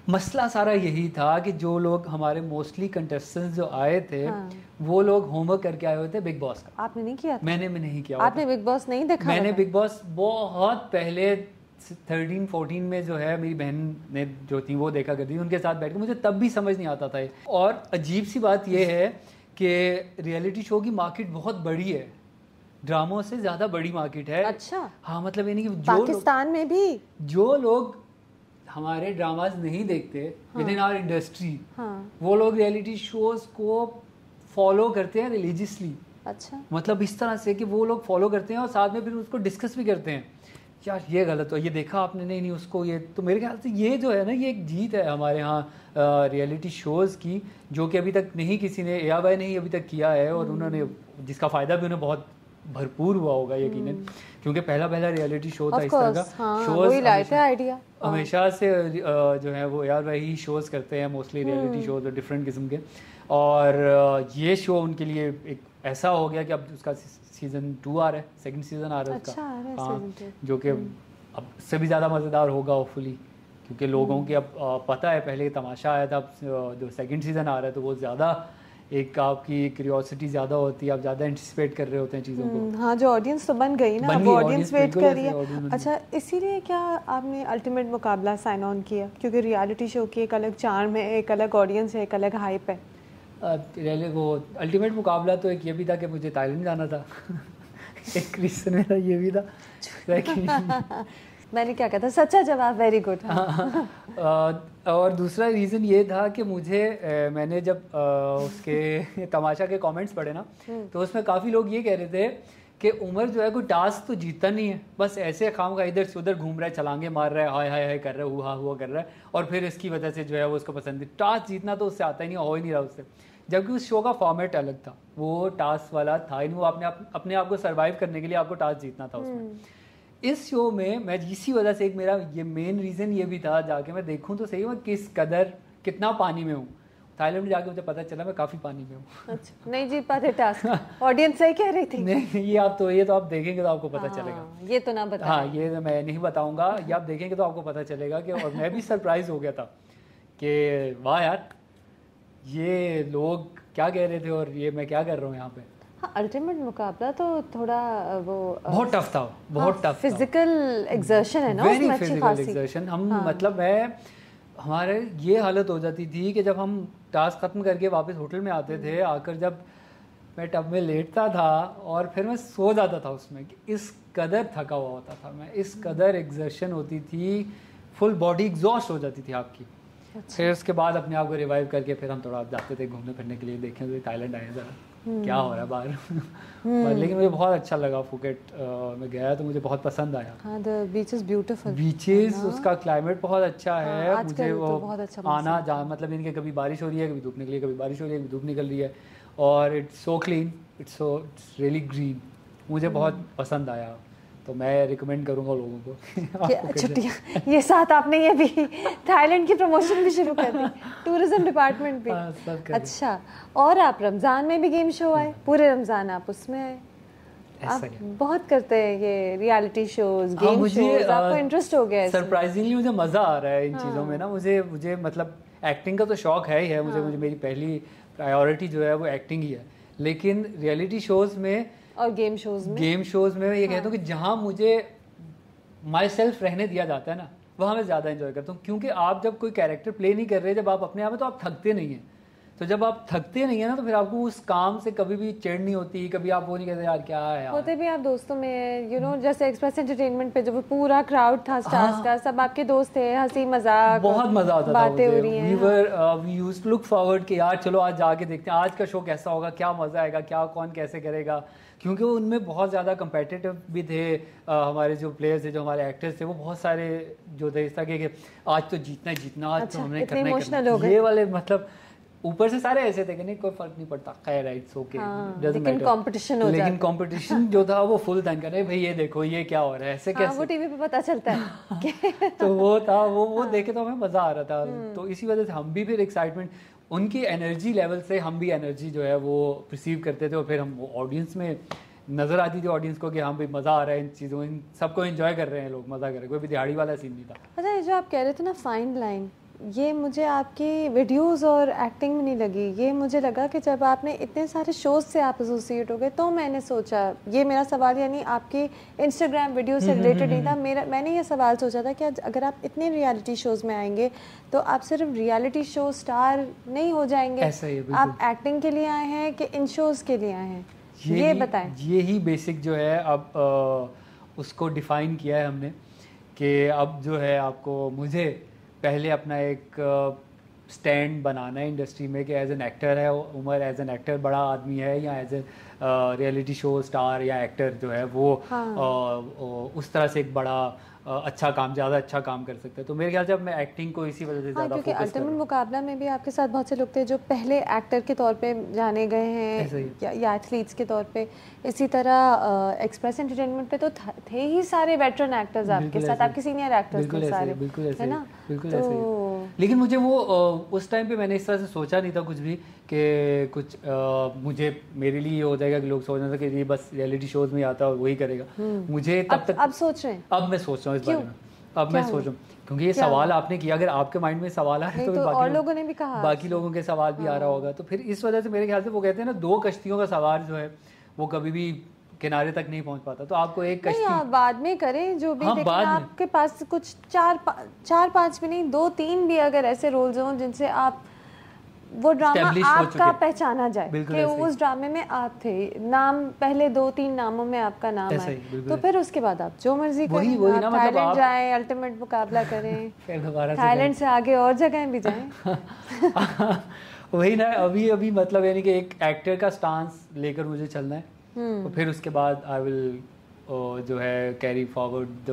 مسئلہ سارا یہی تھا کہ جو لوگ ہمارے موسٹلی کنٹیسٹنٹس جو آئے تھے وہ لوگ ہوم ورک کر کے آئے ہوئے تھے بگ باس کا. آپ نے نہیں کیا؟ میں نے نہیں کیا. آپ نے بگ باس نہیں دیکھا؟ میں نے بگ باس بہت پہلے 13-14 میں جو ہے میری بہن نے جو تھی وہ دیکھا کرتی تھی, ان کے ساتھ بیٹھ کے, مجھے تب بھی سمجھ نہیں آتا تھا. اور عجیب سی بات یہ ہے کہ ریئلٹی شو کی مارکیٹ بہت بڑی ہے, ڈراموں سے زیادہ بڑی مارکیٹ ہے. اچھا ہاں مطلب یعنی کہ پاکستان میں بھی جو لوگ ہمارے ڈراماز نہیں دیکھتے ود ان آور انڈسٹری, وہ لوگ ریئلٹی شوز کو فالو کرتے ہیں ریلیجیسلی. اچھا مطلب اس طرح سے کہ وہ لوگ فالو کرتے ہیں اور ساتھ میں پھر اس کو ڈسکس بھی کرتے ہیں, یار یہ غلط ہو, یہ دیکھا آپ نے, نہیں اس کو یہ. تو میرے خیال سے یہ جو ہے نا یہ ایک جیت ہے ہمارے ہاں ریئلٹی شوز کی, جو کہ ابھی تک نہیں کسی نے اے بائی نہیں ابھی تک کیا ہے, اور انہوں نے جس کا فائدہ بھی انہیں بہت بھرپور ہوا ہوگا یقیناً, کیونکہ پہلا ریئلٹی شو تھا اس طرح کا. شوز ہمیشہ سے جو ہے وہ یار بھائی شوز کرتے ہیں موسٹلی ریئلٹی شوز اور ڈفرینٹ قسم کے, اور یہ شو ان کے لیے ایک ایسا ہو گیا کہ اب اس کا سیزن 2 آ رہا ہے, سیکنڈ سیزن آ رہا ہے اس کا, ہاں جو کہ اب اس سے بھی زیادہ مزیدار ہوگا ہوپ فلی, کیونکہ لوگوں کی اب پتہ ہے پہلے تماشا آیا تھا, اب جو سیکنڈ سیزن آ رہا ہے تو وہ زیادہ ایک آپ کی کیوریوسٹی زیادہ ہوتی ہے, آپ زیادہ انٹیسپیٹ کر رہے ہوتے ہیں چیزوں کو. ہاں جو آڈینس تو بن گئی نا, وہ آڈینس ویٹ کر رہی ہے. اچھا اسی لیے کیا آپ نے الٹیمیٹ مقابلہ سائن آن کیا, کیونکہ ریالٹی شو کی ایک الگ چارم ہے, ایک الگ آڈینس ہے, ایک الگ ہائپ ہے. وہ الٹیمیٹ مقابلہ تو ایک یہ بھی تھا کہ مجھے تائیلینڈ جانا تھا, ایک ریزن میرا یہ بھی تھا. میں نے کیا کہا تھا, سچا جواب, ویری گڈ. اور دوسرا ریزن یہ تھا کہ میں نے جب اس کے تماشا کے کامنٹس پڑھے نا, تو اس میں کافی لوگ یہ کہہ رہے تھے کہ عمر جو ہے کوئی ٹاسک تو جیتتا نہیں ہے, بس ایسے خام کا ادھر سے ادھر گھوم رہا ہے, چھلانگے مار رہا ہے, ہائے ہائے ہائے کر رہا ہے, ہوا کر رہا ہے, اور پھر اس کی وجہ سے جو ہے وہ اس کو پسند ہے. ٹاسک جیتنا تو اس سے آتا ہی نہیں, ہو ہی نہیں رہا اس سے, جبکہ اس شو کا فارمیٹ الگ تھا, وہ ٹاسک والا تھا ہی نہیں, وہ اپنے آپ کو سروائیو کرنے کے لیے آپ کو ٹاسک جیتنا تھا اس میں. اس شو میں اسی وجہ سے ایک میرا یہ مین ریزن یہ بھی تھا, جا کے میں دیکھوں تو صحیح میں کتنا پانی میں ہوں. تھائیلینڈ جا کے مجھے پتہ چلا میں کافی پانی میں ہوں. نہیں جیت پاتے ٹاسک, آڈینس صحیح کہہ رہی تھی. نہیں یہ تو آپ دیکھیں گے تو آپ کو پتہ چلے گا. یہ تو نہ بتائیں. ہاں یہ میں نہیں بتاؤں گا, یہ آپ دیکھیں گے تو آپ کو پتہ چلے گا کہ, اور میں بھی سرپرائز ہو گیا تھا کہ واہ یار یہ لوگ کیا کہہ رہے تھے اور یہ میں کیا کر رہا ہوں یہاں پہ. الٹیمیٹ مقابلہ تو تھوڑا وہ بہت ٹف تھا, بہت ٹف, فزیکل ایگزرشن ہے نا, ویری فزیکل ایگزرشن. ہم مطلب ہمارے یہ حالت ہو جاتی تھی کہ جب ہم ٹاسک ختم کر کے واپس ہوٹل میں آتے تھے, آ کر جب میں ٹب میں لیٹتا تھا اور پھر میں سو جاتا تھا اس میں, کہ اس قدر تھکا ہوا ہوتا تھا میں, اس قدر ایگزرشن ہوتی تھی, فل باڈی ایگزاسٹ ہو جاتی تھی آپ کی. پھر اس کے بعد اپنے آپ کو ریوائیو کر کے پھر ہم تھوڑا جاتے تھے گھومنے پھرنے کے لیے, دیکھیں تو تھائیلینڈ آئے ذرا کیا ہو رہا ہے باہر. لیکن مجھے بہت اچھا لگا, پھوکیٹ میں گیا تو مجھے بہت پسند آیا. ہاں بیچز بیوٹیفل, بیچز اس کا کلائمیٹ بہت اچھا ہے. مجھے وہ آنا جانا مطلب ان کے کبھی بارش ہو رہی ہے, کبھی دھوپ نکلی ہے, کبھی بارش ہو رہی ہے, کبھی دھوپ نکل رہی ہے, اور it's so clean, it's really green. مجھے بہت پسند آیا, تو میں ریکمینڈ کروں گا لوگوں کو. چھٹیاں یہ ساتھ آپ نے یہ بھی تھائیلینڈ کی پروموشن بھی شروع کر دی, ٹورزم ڈپارٹمنٹ بھی. اچھا, اور آپ رمضان میں بھی گیم شو آئے, پورے رمضان آپ اس میں آئے, آپ بہت کرتے ہیں یہ ریالٹی شوز, گیم شوز, آپ کو انٹرسٹ ہو گیا. سرپرائزنگلی مجھے مزہ آ رہا ہے ان چیزوں میں نا. مجھے مطلب ایکٹنگ کا تو شوق ہے ہی ہے, مجھے میری پہلی پرائیورٹی جو ہے وہ ایکٹنگ ہی ہے, لیکن ریئلٹی شوز میں اور گیم شوز میں یہ کہتا ہوں کہ جہاں مجھے مائی سیلف رہنے دیا جاتا ہے نا, وہاں میں زیادہ انجوائے کرتا ہوں. کیونکہ آپ جب کوئی کیریکٹر پلے نہیں کر رہے, جب آپ اپنے آپ میں, تو آپ تھکتے نہیں ہیں. تو جب آپ تھکتے نہیں ہیں نا, تو پھر آپ کو اس کام سے کبھی بھی چڑ نہیں ہوتی, کبھی آپ وہ نہیں کہتے یار کیا ہے. ہوتے بھی آپ دوستوں میں, یو نو جیسے ایکسپریس انٹرٹینمنٹ پہ جو پورا کراؤڈ تھا اسٹارز کا, سب آپ کے دوست تھے, ہنسی مذاق, بہت مزہ آتا تھا, باتیں ہو رہی ہیں. We used to look forward کہ یار چلو آج جا کے دیکھتے ہیں آج کا شو کیسا ہوگا, کیا مزہ آئے گا, کیا کون کیسے کرے گا. کیونکہ وہ ان میں بہت زیادہ کمپیٹیٹیو بھی تھے, ہمارے جو پلیئرز تھے, جو ہمارے ایکٹرز تھے, وہ بہت سارے جو تھے اس طرح کے کہ آج تو جیتنا ہی جیتنا, آج تو ہم نے کرنا ہی کرنا, یہ والے مطلب اوپر سے سارے ایسے تھے کہ نہیں کوئی فرق نہیں پڑتا, خیر اٹس اوکے, لیکن کمپٹیشن ہو جاتا, لیکن کمپٹیشن جو تھا وہ فل تھا, کہ بھائی یہ دیکھو یہ کیا ہو رہا ہے, ایسے کیسے, وہ ٹی وی پہ پتہ چلتا ہے. تو وہ تھا, وہ دیکھے تو ہمیں مزہ آ رہا تھا. تو اسی وجہ سے ہم بھی پھر ایکسائٹمنٹ, ان کی انرجی لیول سے ہم بھی انرجی جو ہے وہ پرسیو کرتے تھے, اور پھر ہم آڈینس میں نظر آتی تھی آڈینس کو کہ ہاں بھائی مزہ آ رہا ہے ان چیزوں, ان سب کو انجوائے کر رہے ہیں لوگ, مزہ کر رہے ہیں, کوئی بھی دہاڑی والا سین نہیں تھا. اچھا یہ جو آپ کہہ رہے تھے نا فائن لائن, یہ مجھے آپ کی ویڈیوز اور ایکٹنگ میں نہیں لگی, یہ مجھے لگا کہ جب آپ نے اتنے سارے شوز سے آپ ایسوسیٹ ہو گئے, تو میں نے سوچا, یہ میرا سوال یعنی آپ کی انسٹاگرام ویڈیو سے ریلیٹڈ نہیں تھا, میں نے یہ سوال سوچا تھا کہ اگر آپ اتنے ریالٹی شوز میں آئیں گے تو آپ صرف ریالٹی شو اسٹار نہیں ہو جائیں گے, آپ ایکٹنگ کے لیے آئے ہیں کہ ان شوز کے لیے آئے ہیں. یہ بتائیں. یہی بیسک جو ہے اب اس کو ڈیفائن کیا ہے ہم نے کہ اب جو ہے آپ کو مجھے پہلے اپنا ایک اسٹینڈ بنانا ہے انڈسٹری میں کہ ایز این ایکٹر ہے عمر، ایز این ایکٹر بڑا آدمی ہے، یا as a reality show star یا ایکٹر جو ہے وہ اس طرح سے ایک بڑا اچھا کام، زیادہ اچھا کام کر سکتا ہے. تو میرے خیال سے اب میں ایکٹنگ کو اسی وجہ سے زیادہ فوکس کیونکہ الٹیمیٹ مقابلہ میں بھی آپ کے ساتھ بہت سے لوگ تھے جو پہلے ایکٹر کے طور پہ جانے گئے ہیں یا ایتھلیٹس کے طور پہ. اسی طرح ایکسپریس انٹرٹینمنٹ پہ تو تھے ہی سارے ویٹرن ایکٹرز آپ کے ساتھ، آپ کے سینئر ایکٹرز تھے سارے، ہے نا. بالکل ایسے. لیکن مجھے وہ اس ٹائم پہ میں نے اس طرح سے سوچا نہیں تھا کچھ بھی کہ کچھ مجھے میرے لیے یہ ہو جائے گا کہ لوگ سوچ رہے تھے کہ یہ بس ریئلٹی شوز میں آتا ہے اور وہی کرے گا. مجھے تب تک اب سوچ رہے ہیں، اب میں سوچ رہا ہوں اس بارے میں، اب میں سوچ رہا ہوں کیونکہ یہ سوال آپ نے کیا، اگر آپ کے مائنڈ میں سوال آئے تو اور لوگوں نے بھی کہا، باقی لوگوں کے سوال بھی آ رہا ہوگا. تو پھر اس وجہ سے میرے خیال سے وہ کہتے ہیں نا 2 کشتیوں کا سوار جو ہے وہ کبھی بھی کنارے تک نہیں پہنچ پاتا. تو آپ کو ایک کشتی بعد میں کریں جو بھی، لیکن آپ کے پاس کچھ 4-5 بھی نہیں 2-3 بھی اگر ایسے رولز ہوں جن سے آپ وہ ڈرامہ آپ کا پہچانا جائے کہ اس ڈرامے میں آپ تھے، نام پہلے 2-3 ناموں میں آپ کا نام آئے، تو پھر اس کے بعد آپ جو مرضی کریں، آپ تھائیلینڈ جائیں، الٹیمیٹ مقابلہ کریں، تھائیلینڈ سے آگے اور جگہیں بھی جائیں. وہی نا ابھی مطلب یعنی کہ ایک ایکٹر کا سٹانس لے کر مجھے چلنا ہے، اور پھر اس کے بعد آئی ول جو ہے کیری فارورڈ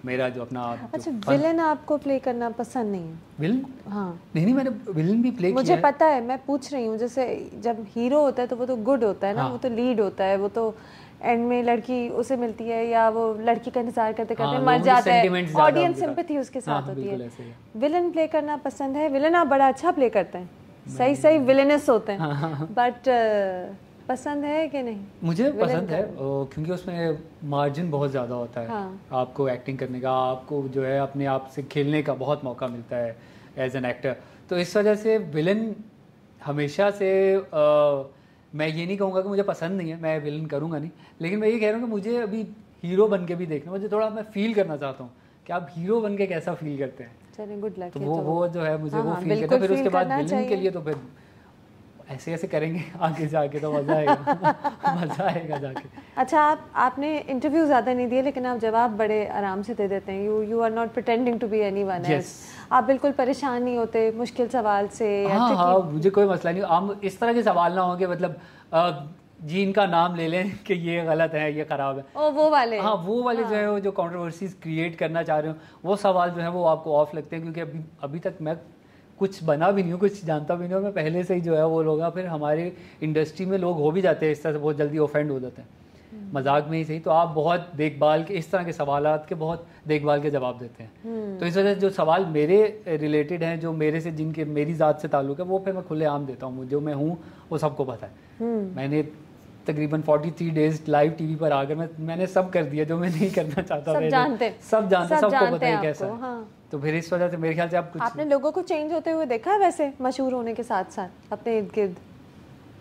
میرا جو اپنا. اچھا، ویلن آپ کو پلے کرنا پسند نہیں ہے؟ ویلن؟ ہاں نہیں میں نے ویلن بھی پلے کیا ہے. مجھے پتا ہے، میں پوچھ رہی ہوں جیسے جب ہیرو ہوتا ہے تو وہ تو گڈ ہوتا ہے نا، وہ تو لیڈ ہوتا ہے، وہ تو اینڈ میں لڑکی اسے ملتی ہے یا وہ لڑکی کا انتظار کرتے کرتے مر جاتا ہے، آڈینس سمپیتھی اس کے ساتھ ہوتی ہے. ویلن پلے کرنا پسند ہے؟ ویلن آپ بڑا اچھا پلے کرتے ہیں، صحیح ویلنس ہوتے ہیں، بٹ پسند ہے کہ نہیں؟ مجھے پسند ہے کیونکہ اس میں مارجن بہت زیادہ ہوتا ہے آپ کو ایکٹنگ کرنے کا، آپ کو جو ہے اپنے آپ سے کھیلنے کا بہت موقع ملتا ہے ایز این ایکٹر. تو اس وجہ سے ویلن ہمیشہ سے میں یہ نہیں کہوں گا کہ مجھے پسند نہیں ہے، میں ویلن کروں گا نہیں، لیکن میں یہ کہہ رہا ہوں کہ مجھے ابھی ہیرو بن کے بھی دیکھنا، مجھے تھوڑا میں فیل کرنا چاہتا ہوں کہ آپ ہیرو بن کے کیسا فیل کرتے ہیں. چلیں گڈ لک. تو وہ جو ہے مجھے وہ فیل کرنا، پھر اس کے بعد ویلن کے لیے تو پھر ایسے کریں گے آگے جا کے تو مزہ آئے گا جا کے. اچھا، آپ نے انٹرویو زیادہ نہیں دیے لیکن آپ جواب بڑے آرام سے دے دیتے ہیں. You are not pretending to be anyone else. آپ بالکل پریشان نہیں ہوتے مشکل سوال سے؟ ہاں مجھے کوئی مسئلہ نہیں. ہم اس طرح کے سوال نہ ہوں کہ مطلب جی ان کا نام لے لیں کہ یہ غلط ہے، یہ خراب ہے، وہ والے جو ہے جو کنٹروورسیز کریٹ کرنا چاہ رہے ہوں وہ سوال جو ہے وہ آپ کو آف لگتے ہیں. کیونکہ ابھی تک میں کچھ بنا بھی نہیں ہوں، کچھ جانتا بھی نہیں ہوں، میں پہلے سے ہی جو ہے وہ لوگ پھر ہماری انڈسٹری میں لوگ ہو بھی جاتے ہیں اس طرح سے، بہت جلدی اوفینڈ ہو جاتے ہیں مذاق میں ہی صحیح. تو آپ بہت دیکھ بھال کے اس طرح کے سوالات کے بہت دیکھ بھال کے جواب دیتے ہیں. تو اس وجہ سے جو سوال میرے ریلیٹڈ ہیں، جو میرے سے جن کے میری ذات سے تعلق ہے، وہ پھر میں کھلے عام دیتا ہوں. جو میں ہوں وہ سب کو پتہ ہے. میں نے تقریباً 43 ڈیز لائیو ٹی وی پر آ کر میں نے سب کر دیا جو میں نہیں کرنا چاہتا. سب جانتے سب کو پتہ ہے کیسا. تو پھر اس وجہ سے میرے خیال سے آپ نے لوگوں کو چینج ہوتے ہوئے دیکھا ہے ویسے مشہور ہونے کے ساتھ ساتھ اپنے ارد گرد؟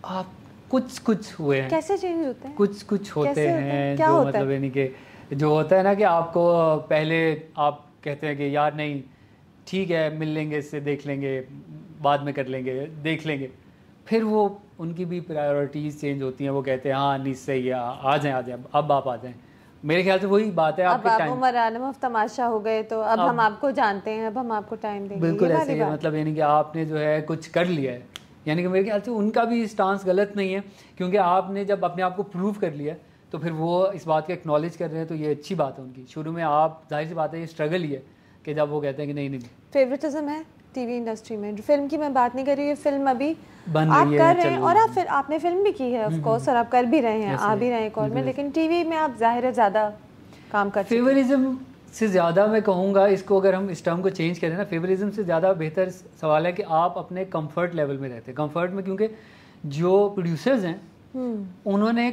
آپ کچھ ہوئے ہیں. کیسے چینج ہوتے ہیں؟ کچھ ہوتے ہیں جو مطلب یعنی کہ جو ہوتا ہے نا کہ آپ کو پہلے آپ کہتے ہیں کہ یار نہیں ٹھیک ہے مل لیں گے، اس سے دیکھ لیں گے، بعد میں کر لیں گے، دیکھ لیں گے. پھر وہ ان کی بھی پرائیورٹیز چینج ہوتی ہیں. وہ کہتے ہیں ہاں نہیں صحیح ہے، آ جائیں اب آپ آ جائیں. میرے خیال سے وہی بات ہے. اب آپ عمر عالم آف تماشا ہو گئے تو اب ہم آپ کو جانتے ہیں، اب ہم آپ کو ٹائم دیں گے. بالکل ایسے ہی مطلب یعنی کہ آپ نے جو ہے کچھ کر لیا ہے. یعنی کہ میرے خیال سے ان کا بھی اسٹانس غلط نہیں ہے، کیونکہ آپ نے جب اپنے آپ کو پروو کر لیا تو پھر وہ اس بات کو ایکنالج کر رہے ہیں، تو یہ اچھی بات ہے ان کی. شروع میں آپ ظاہر سی بات ہے یہ اسٹرگل ہی ہے کہ جب وہ کہتے ہیں کہ نہیں. فیوریٹزم ہے ٹی وی انڈسٹری میں؟ فلم کی میں بات نہیں کر رہی، فلم ابھی بن آپ رہی کر رہے ہیں اور آپ نے فلم بھی کی ہے آف کورس، اور آپ کر بھی رہے ہیں، آ بھی رہے ہیں کال میں، لیکن ٹی وی میں آپ ظاہر ہے زیادہ کام کرتے ہیں. فیوریزم سے زیادہ میں کہوں گا اس کو، اگر ہم اس ٹرم کو چینج کریں نا، فیوریزم سے زیادہ بہتر سوال ہے کہ آپ اپنے کمفرٹ لیول میں رہتے ہیں. کمفرٹ میں کیونکہ جو پروڈیوسرز ہیں انہوں نے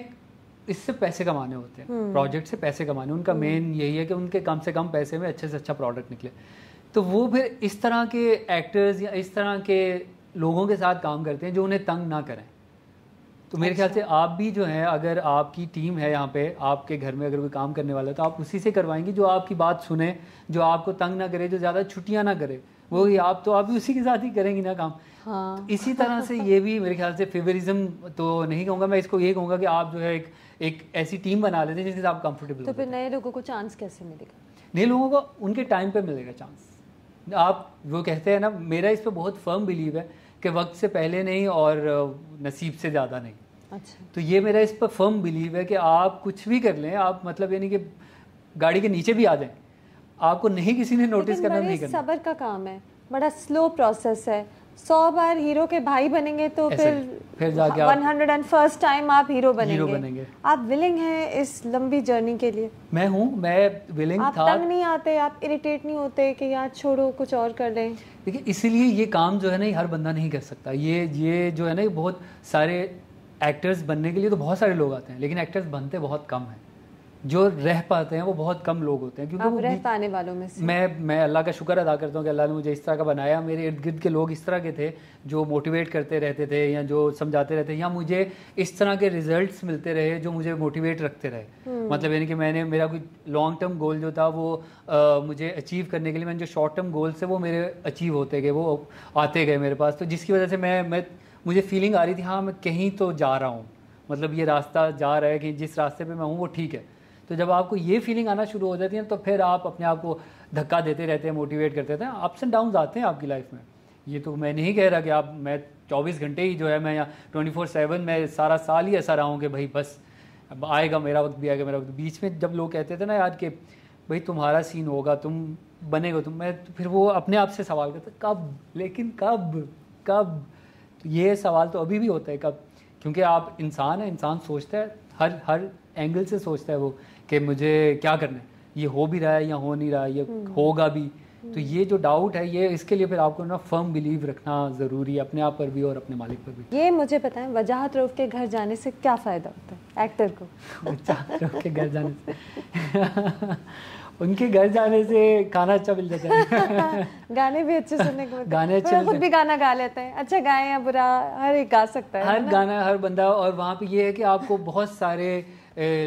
اس سے پیسے کمانے ہوتے ہیں، پروجیکٹ سے پیسے کمانے. ان کا مین یہی ہے کہ ان کے کم سے کم پیسے میں اچھے سے اچھا پروڈکٹ نکلے. تو وہ پھر اس طرح کے ایکٹرز یا اس طرح کے لوگوں کے ساتھ کام کرتے ہیں جو انہیں تنگ نہ کریں. تو میرے خیال سے آپ بھی جو ہے، اگر آپ کی ٹیم ہے یہاں پہ آپ کے گھر میں اگر کوئی کام کرنے والا ہے تو آپ اسی سے کروائیں گے جو آپ کی بات سنے، جو آپ کو تنگ نہ کرے، جو زیادہ چھٹیاں نہ کرے. وہ آپ بھی اسی کے ساتھ ہی کریں گی نا کام. ہاں اسی طرح سے یہ بھی میرے خیال سے فیوریزم تو نہیں کہوں گا میں اس کو, یہ کہوں گا کہ آپ جو ہے ایک ایسی ٹیم بنا لیتے ہیں جس کے ساتھ آپ کمفرٹیبل. تو پھر نئے لوگوں کو چانس کیسے ملے گا؟ نئے لوگوں کو ان کے ٹائم پہ ملے گا چانس. آپ وہ کہتے ہیں نا, میرا اس پہ بہت فرم بلیو ہے کہ وقت سے پہلے نہیں اور نصیب سے زیادہ نہیں. اچھا, تو یہ میرا اس پہ فرم بلیو ہے کہ آپ کچھ بھی کر لیں, آپ مطلب یعنی کہ گاڑی کے نیچے بھی آ جائیں, آپ کو نہیں کسی نے نوٹس کرنا, نہیں کرنا. صبر کا کام ہے, بڑا سلو پروسیس ہے. 100 بار ہیرو کے بھائی بنیں گے تو پھر جا کے 101st ٹائم آپ ہیرو بنیں گے. آپ ولنگ ہیں اس لمبی جرنی کے لیے؟ میں ہوں, میں ولنگ تھا. آپ تنگ نہیں آتے, آپ اریٹیٹ نہیں ہوتے کہ یار چھوڑو کچھ اور کر لیں؟ دیکھیے اسی لیے یہ کام جو ہے نا, یہ ہر بندہ نہیں کر سکتا. یہ جو ہے نا, یہ بہت سارے ایکٹرز بننے کے لیے تو بہت سارے لوگ آتے ہیں, لیکن ایکٹرز بنتے بہت کم ہیں. جو رہ پاتے ہیں وہ بہت کم لوگ ہوتے ہیں. کیونکہ رہ پانے والوں میں سے میں اللہ کا شکر ادا کرتا ہوں کہ اللہ نے مجھے اس طرح کا بنایا. میرے ارد گرد کے لوگ اس طرح کے تھے جو موٹیویٹ کرتے رہتے تھے, یا جو سمجھاتے رہتے, یا مجھے اس طرح کے ریزلٹس ملتے رہے جو مجھے موٹیویٹ رکھتے رہے. مطلب یعنی کہ میرا کوئی لانگ ٹرم گول جو تھا وہ مجھے اچیو کرنے کے لیے, میں جو شارٹ ٹرم گولس تھے وہ میرے اچیو ہوتے گئے, وہ آتے گئے میرے پاس. تو جس کی وجہ سے مجھے فیلنگ آ رہی تھی ہاں میں کہیں تو جا رہا ہوں, مطلب یہ راستہ جا رہا ہے کہ جس راستے پہ میں ہوں وہ ٹھیک ہے. تو جب آپ کو یہ فیلنگ آنا شروع ہو جاتی ہے تو پھر آپ اپنے آپ کو دھکا دیتے رہتے ہیں, موٹیویٹ کرتے رہتے ہیں. اپس اینڈ ڈاؤنز آتے ہیں آپ کی لائف میں. یہ تو میں نہیں کہہ رہا کہ میں 24 گھنٹے ہی جو ہے میں 24/7 میں سارا سال ہی ایسا رہا ہوں کہ بھائی بس اب آئے گا میرا وقت بھی آئے گا میرا وقت. بیچ میں جب لوگ کہتے تھے نا یار کہ بھائی تمہارا سین ہوگا, تم بنے گا, میں پھر وہ اپنے آپ سے سوال کرتا کب, لیکن کب. یہ سوال تو ابھی بھی ہوتا ہے کب, کیونکہ آپ انسان ہے, انسان سوچتا ہے ہر اینگل سے سوچتا ہے وہ کہ مجھے کیا کرنا ہے, یہ ہو بھی رہا ہے یا ہو نہیں رہا ہے, یہ ہوگا بھی. تو یہ جو ڈاؤٹ ہے, یہ اس کے لیے پھر آپ کو نا فرم بلیو رکھنا ضروری ہے اپنے آپ پر بھی اور اپنے مالک پر بھی. یہ مجھے بتائیں وجاہت روف کے گھر جانے سے کیا فائدہ ہوتا ہے ایکٹر کو؟ وجاہت روف کے گھر جانے سے ان کے گھر جانے سے کھانا اچھا مل جاتا ہے, گانے بھی اچھے سننے کو, گانے اچھے, خود بھی گانا گا لیتے ہیں, اچھا گائیں یا برا ہر ایک گا سکتا ہے, ہر گانا ہر بندہ. اور وہاں پہ یہ ہے کہ آپ کو بہت سارے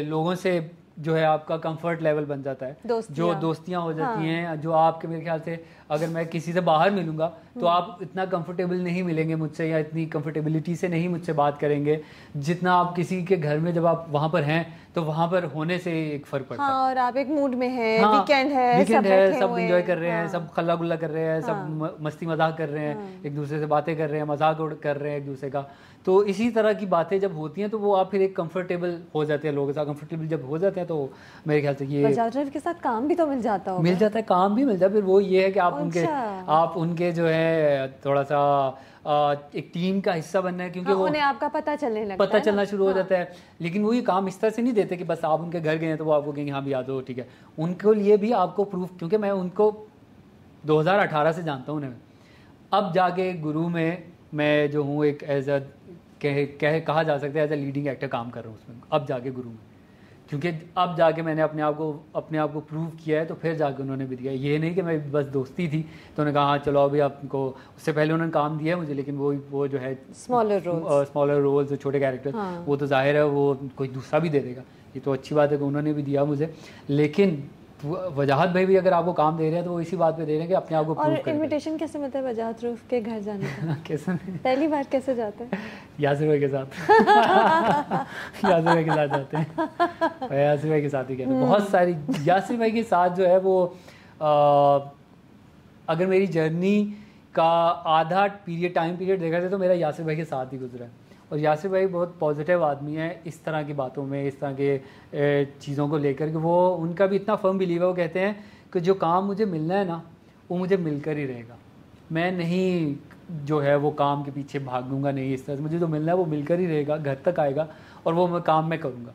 لوگوں سے جو ہے آپ کا کمفرٹ لیول بن جاتا ہے, جو دوستیاں ہو جاتی ہیں, جو آپ کے میرے خیال سے اگر میں کسی سے باہر ملوں گا تو آپ اتنا کمفرٹیبل نہیں ملیں گے مجھ سے, یا اتنی کمفرٹیبلٹی سے نہیں مجھ سے بات کریں گے جتنا آپ کسی کے گھر میں جب آپ وہاں پر ہیں تو وہاں پر ہونے سے ایک فرق پڑتا ہے. اور آپ ایک موڈ میں ہیں, ویکینڈ ہے, سب انجوائے کر رہے ہیں, سب خلا گلا کر رہے ہیں, سب مستی مذاق کر رہے ہیں, ایک دوسرے سے باتیں کر رہے ہیں, مذاق کر رہے ہیں ایک دوسرے کا. تو اسی طرح کی باتیں جب ہوتی ہیں تو وہ آپ پھر ایک کمفرٹیبل ہو جاتے ہیں لوگوں کے ساتھ. کمفرٹیبل جب ہو جاتے ہیں تو میرے خیال سے یہ وجاہت کے ساتھ کام بھی تو مل جاتا ہے, کام بھی مل جاتا ہے. پھر وہ یہ ہے کہ آپ ان کے جو ہے تھوڑا سا ایک ٹیم کا حصہ بننا ہے, کیونکہ وہ آپ کا پتہ چلنا شروع ہو جاتا ہے. لیکن وہ یہ کام اس طرح سے نہیں دیتے کہ بس آپ ان کے گھر گئے ہیں تو وہ آپ کو کہیں گے ہاں بھی آ جاؤ ٹھیک ہے. ان کے لیے بھی آپ کو پروف, کیونکہ میں ان کو 2018 سے جانتا ہوں انہیں. اب جا کے گرو میں جو ہوں ایک ایز اے کہا جا سکتا ہے ایز اے لیڈنگ ایکٹر کام کر رہا ہوں اس میں, اب جا کے گرو میں, کیونکہ اب جا کے میں نے اپنے آپ کو پروو کیا ہے. تو پھر جا کے انہوں نے بھی دیا. یہ نہیں کہ میں بس دوستی تھی تو انہوں نے کہا ہاں چلو ابھی آپ کو, اس سے پہلے انہوں نے کام دیا ہے مجھے, لیکن وہ جو ہے اسمالر رولز, چھوٹے کیریکٹر, وہ تو ظاہر ہے وہ کوئی دوسرا بھی دے دے گا. یہ تو اچھی بات ہے کہ انہوں نے بھی دیا مجھے. لیکن وجاہت بھائی بھی اگر آپ کو کام دے رہے ہیں تو وہ اسی بات پہ دے رہے ہیں کہ اپنے آپ کو پروو کریں. اور انویٹیشن کیسے ملتا ہے وجاہت روف کے گھر جانے کا؟ کیسے پہلی بار کیسے جاتے ہیں؟ یاسر بھائی کے ساتھ یاسر بھائی کے ساتھ جاتے ہیں, یاسر بھائی کے ساتھ ہی کہتے ہیں. بہت ساری یاسر بھائی کے ساتھ جو ہے وہ اگر میری جرنی کا آدھا ٹائم پیریڈ دیکھا جائے تو میرا یاسر بھائی کے ساتھ ہی گزرا ہے. اور یاسر بھائی بہت پازیٹیو آدمی ہے اس طرح کی باتوں میں, اس طرح کے چیزوں کو لے کر کہ وہ ان کا بھی اتنا فرم بلیو ہے. وہ کہتے ہیں کہ جو کام مجھے ملنا ہے نا وہ مجھے مل کر ہی رہے گا, میں نہیں جو ہے وہ کام کے پیچھے بھاگوں گا, نہیں اس طرح سے. مجھے جو ملنا ہے وہ مل کر ہی رہے گا, گھر تک آئے گا اور وہ کام میں کروں گا.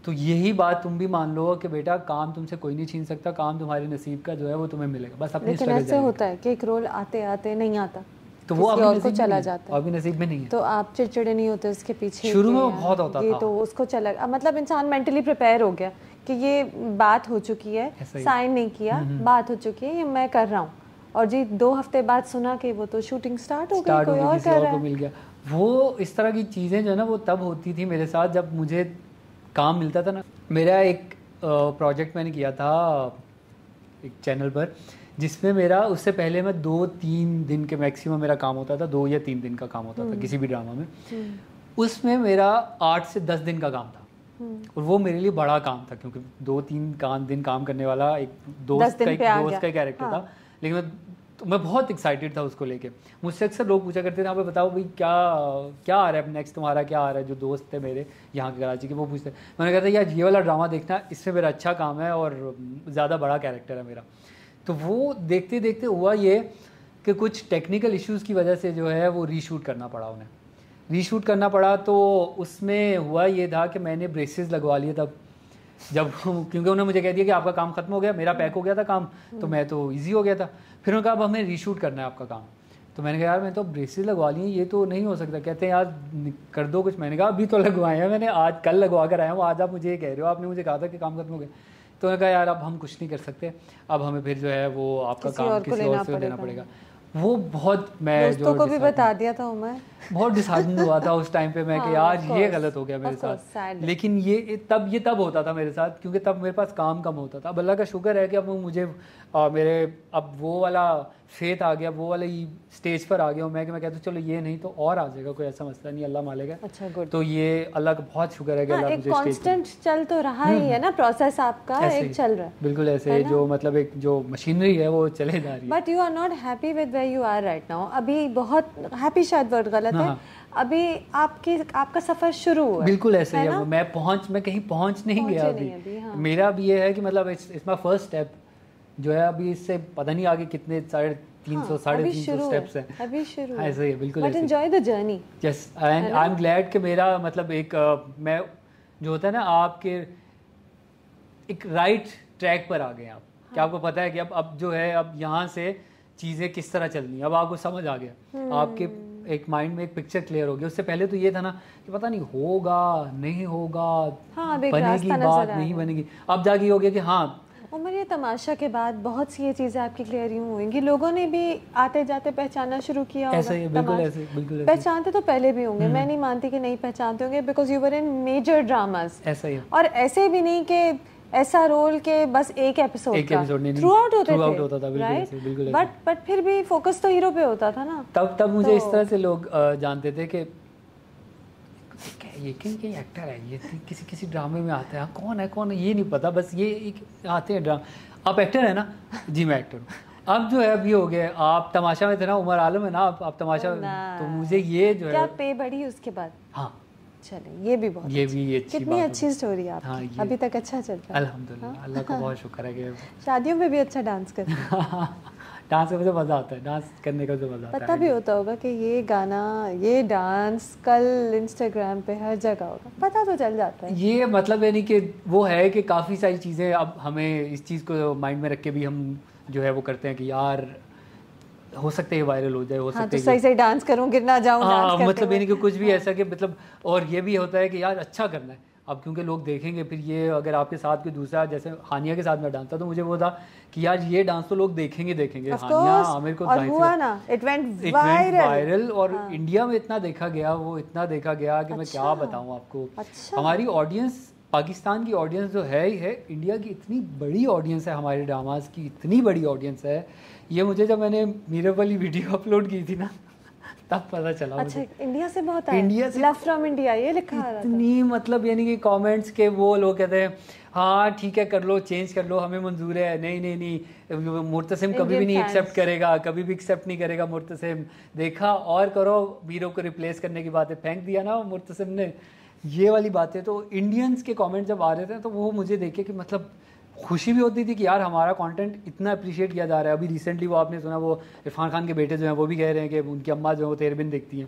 تو یہی بات تم بھی مان لو کہ بیٹا کام تم سے کوئی نہیں چھین سکتا, کام تمہارے نصیب کا جو ہے وہ تمہیں ملے گا, بس اپنی اسٹرگل. لیکن ایسے ہوتا ہے کہ ایک رول آتے آتے نہیں آتا تو وہ چلا جاتا ہے, ابھی نصیب میں نہیں ہے. تو آپ چڑچڑے نہیں ہوتے اس کے پیچھے؟ شروع میں بہت ہوتا تھا, یہ تو اس کو چلا, مطلب انسان مینٹلی پریپیئر ہو گیا کہ یہ بات ہو چکی ہے, سائن نہیں کیا, بات ہو چکی ہے, یہ میں کر رہا ہوں. اور جی 2 ہفتے بعد سنا کہ وہ تو شوٹنگ سٹارٹ ہو گئی, کوئی اور کر رہا ہے, مل گیا. وہ اس طرح کی چیزیں جو ہے نا وہ تب ہوتی تھی میرے ساتھ جب مجھے کام ملتا تھا نا. میرا ایک پروجیکٹ میں نے کیا تھا ایک چینل پر جس میں میرا اس سے پہلے میں 2-3 دن کے میکسیمم میرا کام ہوتا تھا, 2 یا 3 دن کا کام ہوتا تھا کسی بھی ڈرامہ میں. اس میں میرا 8 سے 10 دن کا کام تھا, اور وہ میرے لیے بڑا کام تھا کیونکہ 2-3 دن کام کرنے والا ایک دوست کا کیریکٹر تھا. لیکن میں بہت ایکسائٹیڈ تھا اس کو لے کے. مجھ سے اکثر لوگ پوچھا کرتے تھے آپ بتاؤ بھائی کیا آ رہا ہے نیکسٹ, تمہارا کیا آ رہا ہے. جو دوست تھے میرے یہاں کے کراچی کے, وہ پوچھتے, میں نے کہا تھا یار یہ والا ڈرامہ دیکھنا, اس میں میرا اچھا کام ہے اور زیادہ بڑا کیریکٹر ہے میرا. تو وہ دیکھتے دیکھتے ہوا یہ کہ کچھ ٹیکنیکل ایشوز کی وجہ سے جو ہے وہ ری شوٹ کرنا پڑا انہیں. ری شوٹ کرنا پڑا تو اس میں ہوا یہ تھا کہ میں نے بریسز لگوا لیے تب, جب کیونکہ انہوں نے مجھے کہہ دیا کہ آپ کا کام ختم ہو گیا, میرا پیک ہو گیا تھا کام, تو میں تو ایزی ہو گیا تھا. پھر انہوں نے کہا اب ہمیں ری شوٹ کرنا ہے آپ کا کام. تو میں نے کہا یار میں تو بریسز لگوا لی ہیں, یہ تو نہیں ہو سکتا. کہتے ہیں یار کر دو کچھ. میں نے کہا ابھی تو لگوائے ہیں میں نے, آج کل لگوا کر آیا ہوں, آج آپ مجھے یہ کہہ رہے ہو, آپ نے مجھے کہا تھا کہ کام ختم ہو گیا. تو انہوں نے کہا یار اب ہم کچھ نہیں کر سکتے, اب ہمیں پھر جو ہے وہ آپ کا کام کسی اور سے دینا پڑے گا. وہ بہت, میں دوستوں کو بھی بتا دیا تھا عمر, بہت ڈسہارٹنڈ ہوا تھا اس ٹائم پہ میں کہ یار یہ غلط ہو گیا میرے ساتھ. لیکن یہ تب ہوتا تھا میرے ساتھ کیونکہ تب میرے پاس کام کم ہوتا تھا. اب اللہ کا شکر ہے کہ اب مجھے میرے اب وہ والا فیتھ آ گیا, وہ والی اسٹیج پر آ گیا ہوں میں کہ میں کہتا ہوں چلو یہ نہیں تو اور آ جائے گا, کوئی ایسا مسئلہ نہیں, اللہ مالک ہے. اچھا گڈ. تو یہ اللہ کا بہت شکر ہے کہ اللہ مجھے کانسٹنٹ چل تو رہا ہی ہے نا پروسیس آپ کا, ایک چل رہا ہے بالکل ایسے, جو مطلب ایک جو مشینری ہے وہ چلے جا رہی ہے. But you are not happy with where you are right now. ابھی بہت ہیپی شاید ورڈ غلط ہے, ابھی آپ کا سفر شروع ہوا ہے. بالکل ایسے ہی ہے, میں کہیں پہنچ نہیں گیا ابھی. میرا بھی یہ ہے کہ مطلب اٹس مائی فرسٹ اسٹیپ جو ہے, ابھی اس سے پتہ نہیں آگے کتنے 350 اسٹیپس ہیں, ابھی شروع ایسے ہی بالکل. But enjoy the journey. Yes and I am glad کہ میرا مطلب ایک میں جو ہوتا ہے نا آپ کے ایک رائٹ ٹریک پر آ گئے آپ, کہ آپ کو پتہ ہے کہ اب جو ہے اب یہاں سے چیزیں کس طرح چلنی, اب آپ کو سمجھ آ گیا, آپ کے ایک مائنڈ میں ایک پکچر کلیئر ہو گیا. اس سے پہلے تو یہ تھا نا کہ پتہ نہیں ہوگا نہیں ہوگا, بنے گی بات نہیں بنے گی. اب جا کے ہو گیا کہ ہاں. عمر یہ تماشا کے بعد بہت سی یہ چیزیں آپ کی کلیئر یوں ہوئیں گی, لوگوں نے بھی آتے جاتے پہچاننا شروع کیا ہوگا. ایسے ہی بالکل ایسے بالکل پہچانتے تو پہلے بھی ہوں گے, میں نہیں مانتی کہ نہیں پہچانتے ہوں گے, because you were in major dramas. ایسا ہی, اور ایسے بھی نہیں کہ ایسا رول کہ بس ایک ایپیسوڈ تھرو آؤٹ ہوتا تھا, بالکل. بٹ پھر بھی فوکس تو ہیرو پہ ہوتا تھا نا. تب مجھے اس طرح سے لوگ جانتے تھے کہ یہ ایکٹر ہے, یہ کسی ڈرامے میں آتا ہے, کون ہے یہ نہیں پتا, بس یہ آتے ہیں ڈرامے. آپ ایکٹر ہیں نا؟ جی میں ایکٹر ہوں. اب جو ہے ابھی ہو گئے, آپ تماشا میں تھے نا, عمر عالم ہے نا آپ تماشا, تو مجھے یہ جو ہے کیا پے بڑھی اس کے بعد. ہاں چلیں یہ بھی بہت, یہ بھی کتنی اچھی اسٹوری آپ کی, ابھی تک اچھا چل رہا ہے الحمدللہ, اللہ کا بہت شکر ہے. کہ شادیوں میں بھی اچھا ڈانس کرتے ہیں. ڈانس کا مجھے مزہ آتا ہے, ڈانس کرنے کا مجھے مزہ آتا ہے. پتہ بھی ہوتا ہوگا کہ یہ گانا یہ ڈانس کل انسٹاگرام پہ ہر جگہ ہوگا, پتہ تو چل جاتا ہے. یہ مطلب یعنی کہ وہ ہے کہ کافی ساری چیزیں اب ہمیں اس چیز کو مائنڈ میں رکھ کے بھی ہم جو ہے وہ کرتے ہیں کہ یار ہو سکتا ہے یہ وائرل ہو جائے, ہو سکتا ہے صحیح ڈانس کروں, گر نہ جاؤں ڈانس کرتے, مطلب یعنی کہ کچھ بھی ایسا کہ مطلب, اور یہ بھی ہوتا ہے کہ یار اچھا کرنا ہے. اب کیونکہ لوگ دیکھیں گے پھر یہ, اگر آپ کے ساتھ کوئی دوسرا, جیسے ہانیہ کے ساتھ میں ڈانس تھا تو مجھے وہ تھا کہ یار یہ ڈانس تو لوگ دیکھیں گے. ہانیہ عامر کو وائرل, اور انڈیا میں اتنا دیکھا گیا, وہ اتنا دیکھا گیا کہ میں کیا بتاؤں آپ کو. ہماری آڈینس, پاکستان کی آڈینس جو ہے ہی ہے, انڈیا کی اتنی بڑی آڈینس ہے ہمارے ڈراماز کی, اتنی بڑی آڈینس ہے. یہ مجھے جب میں نے میرے والی ویڈیو اپلوڈ کی تھی نا تب پتہ چلا. اچھا انڈیا سے بہت ہے, انڈیا سے, لو فرام انڈیا یہ لکھا رہا تھا. اتنی مطلب یعنی کہ کامنٹس کے وہ لوگ کہتے ہیں ہاں ٹھیک ہے کر لو, چینج کر لو, ہمیں منظور ہے. نہیں مرتسم کبھی بھی نہیں ایکسیپٹ کرے گا, کبھی بھی ایکسیپٹ نہیں کرے گا مرتسم. دیکھا اور کرو, ہیرو کو ریپلیس کرنے کی بات ہے, پھینک دیا نا مرتسم نے, یہ والی باتیں. تو انڈینس کے کامنٹ جب آ رہے تھے تو وہ مجھے دیکھے کہ مطلب خوشی بھی ہوتی تھی کہ یار ہمارا کانٹینٹ اتنا اپریشیٹ کیا جا رہا ہے. ابھی ریسنٹلی وہ آپ نے سنا, وہ عرفان خان کے بیٹے جو ہیں وہ بھی کہہ رہے ہیں کہ ان کی اماں جو ہے وہ تیرے بن دیکھتی ہیں,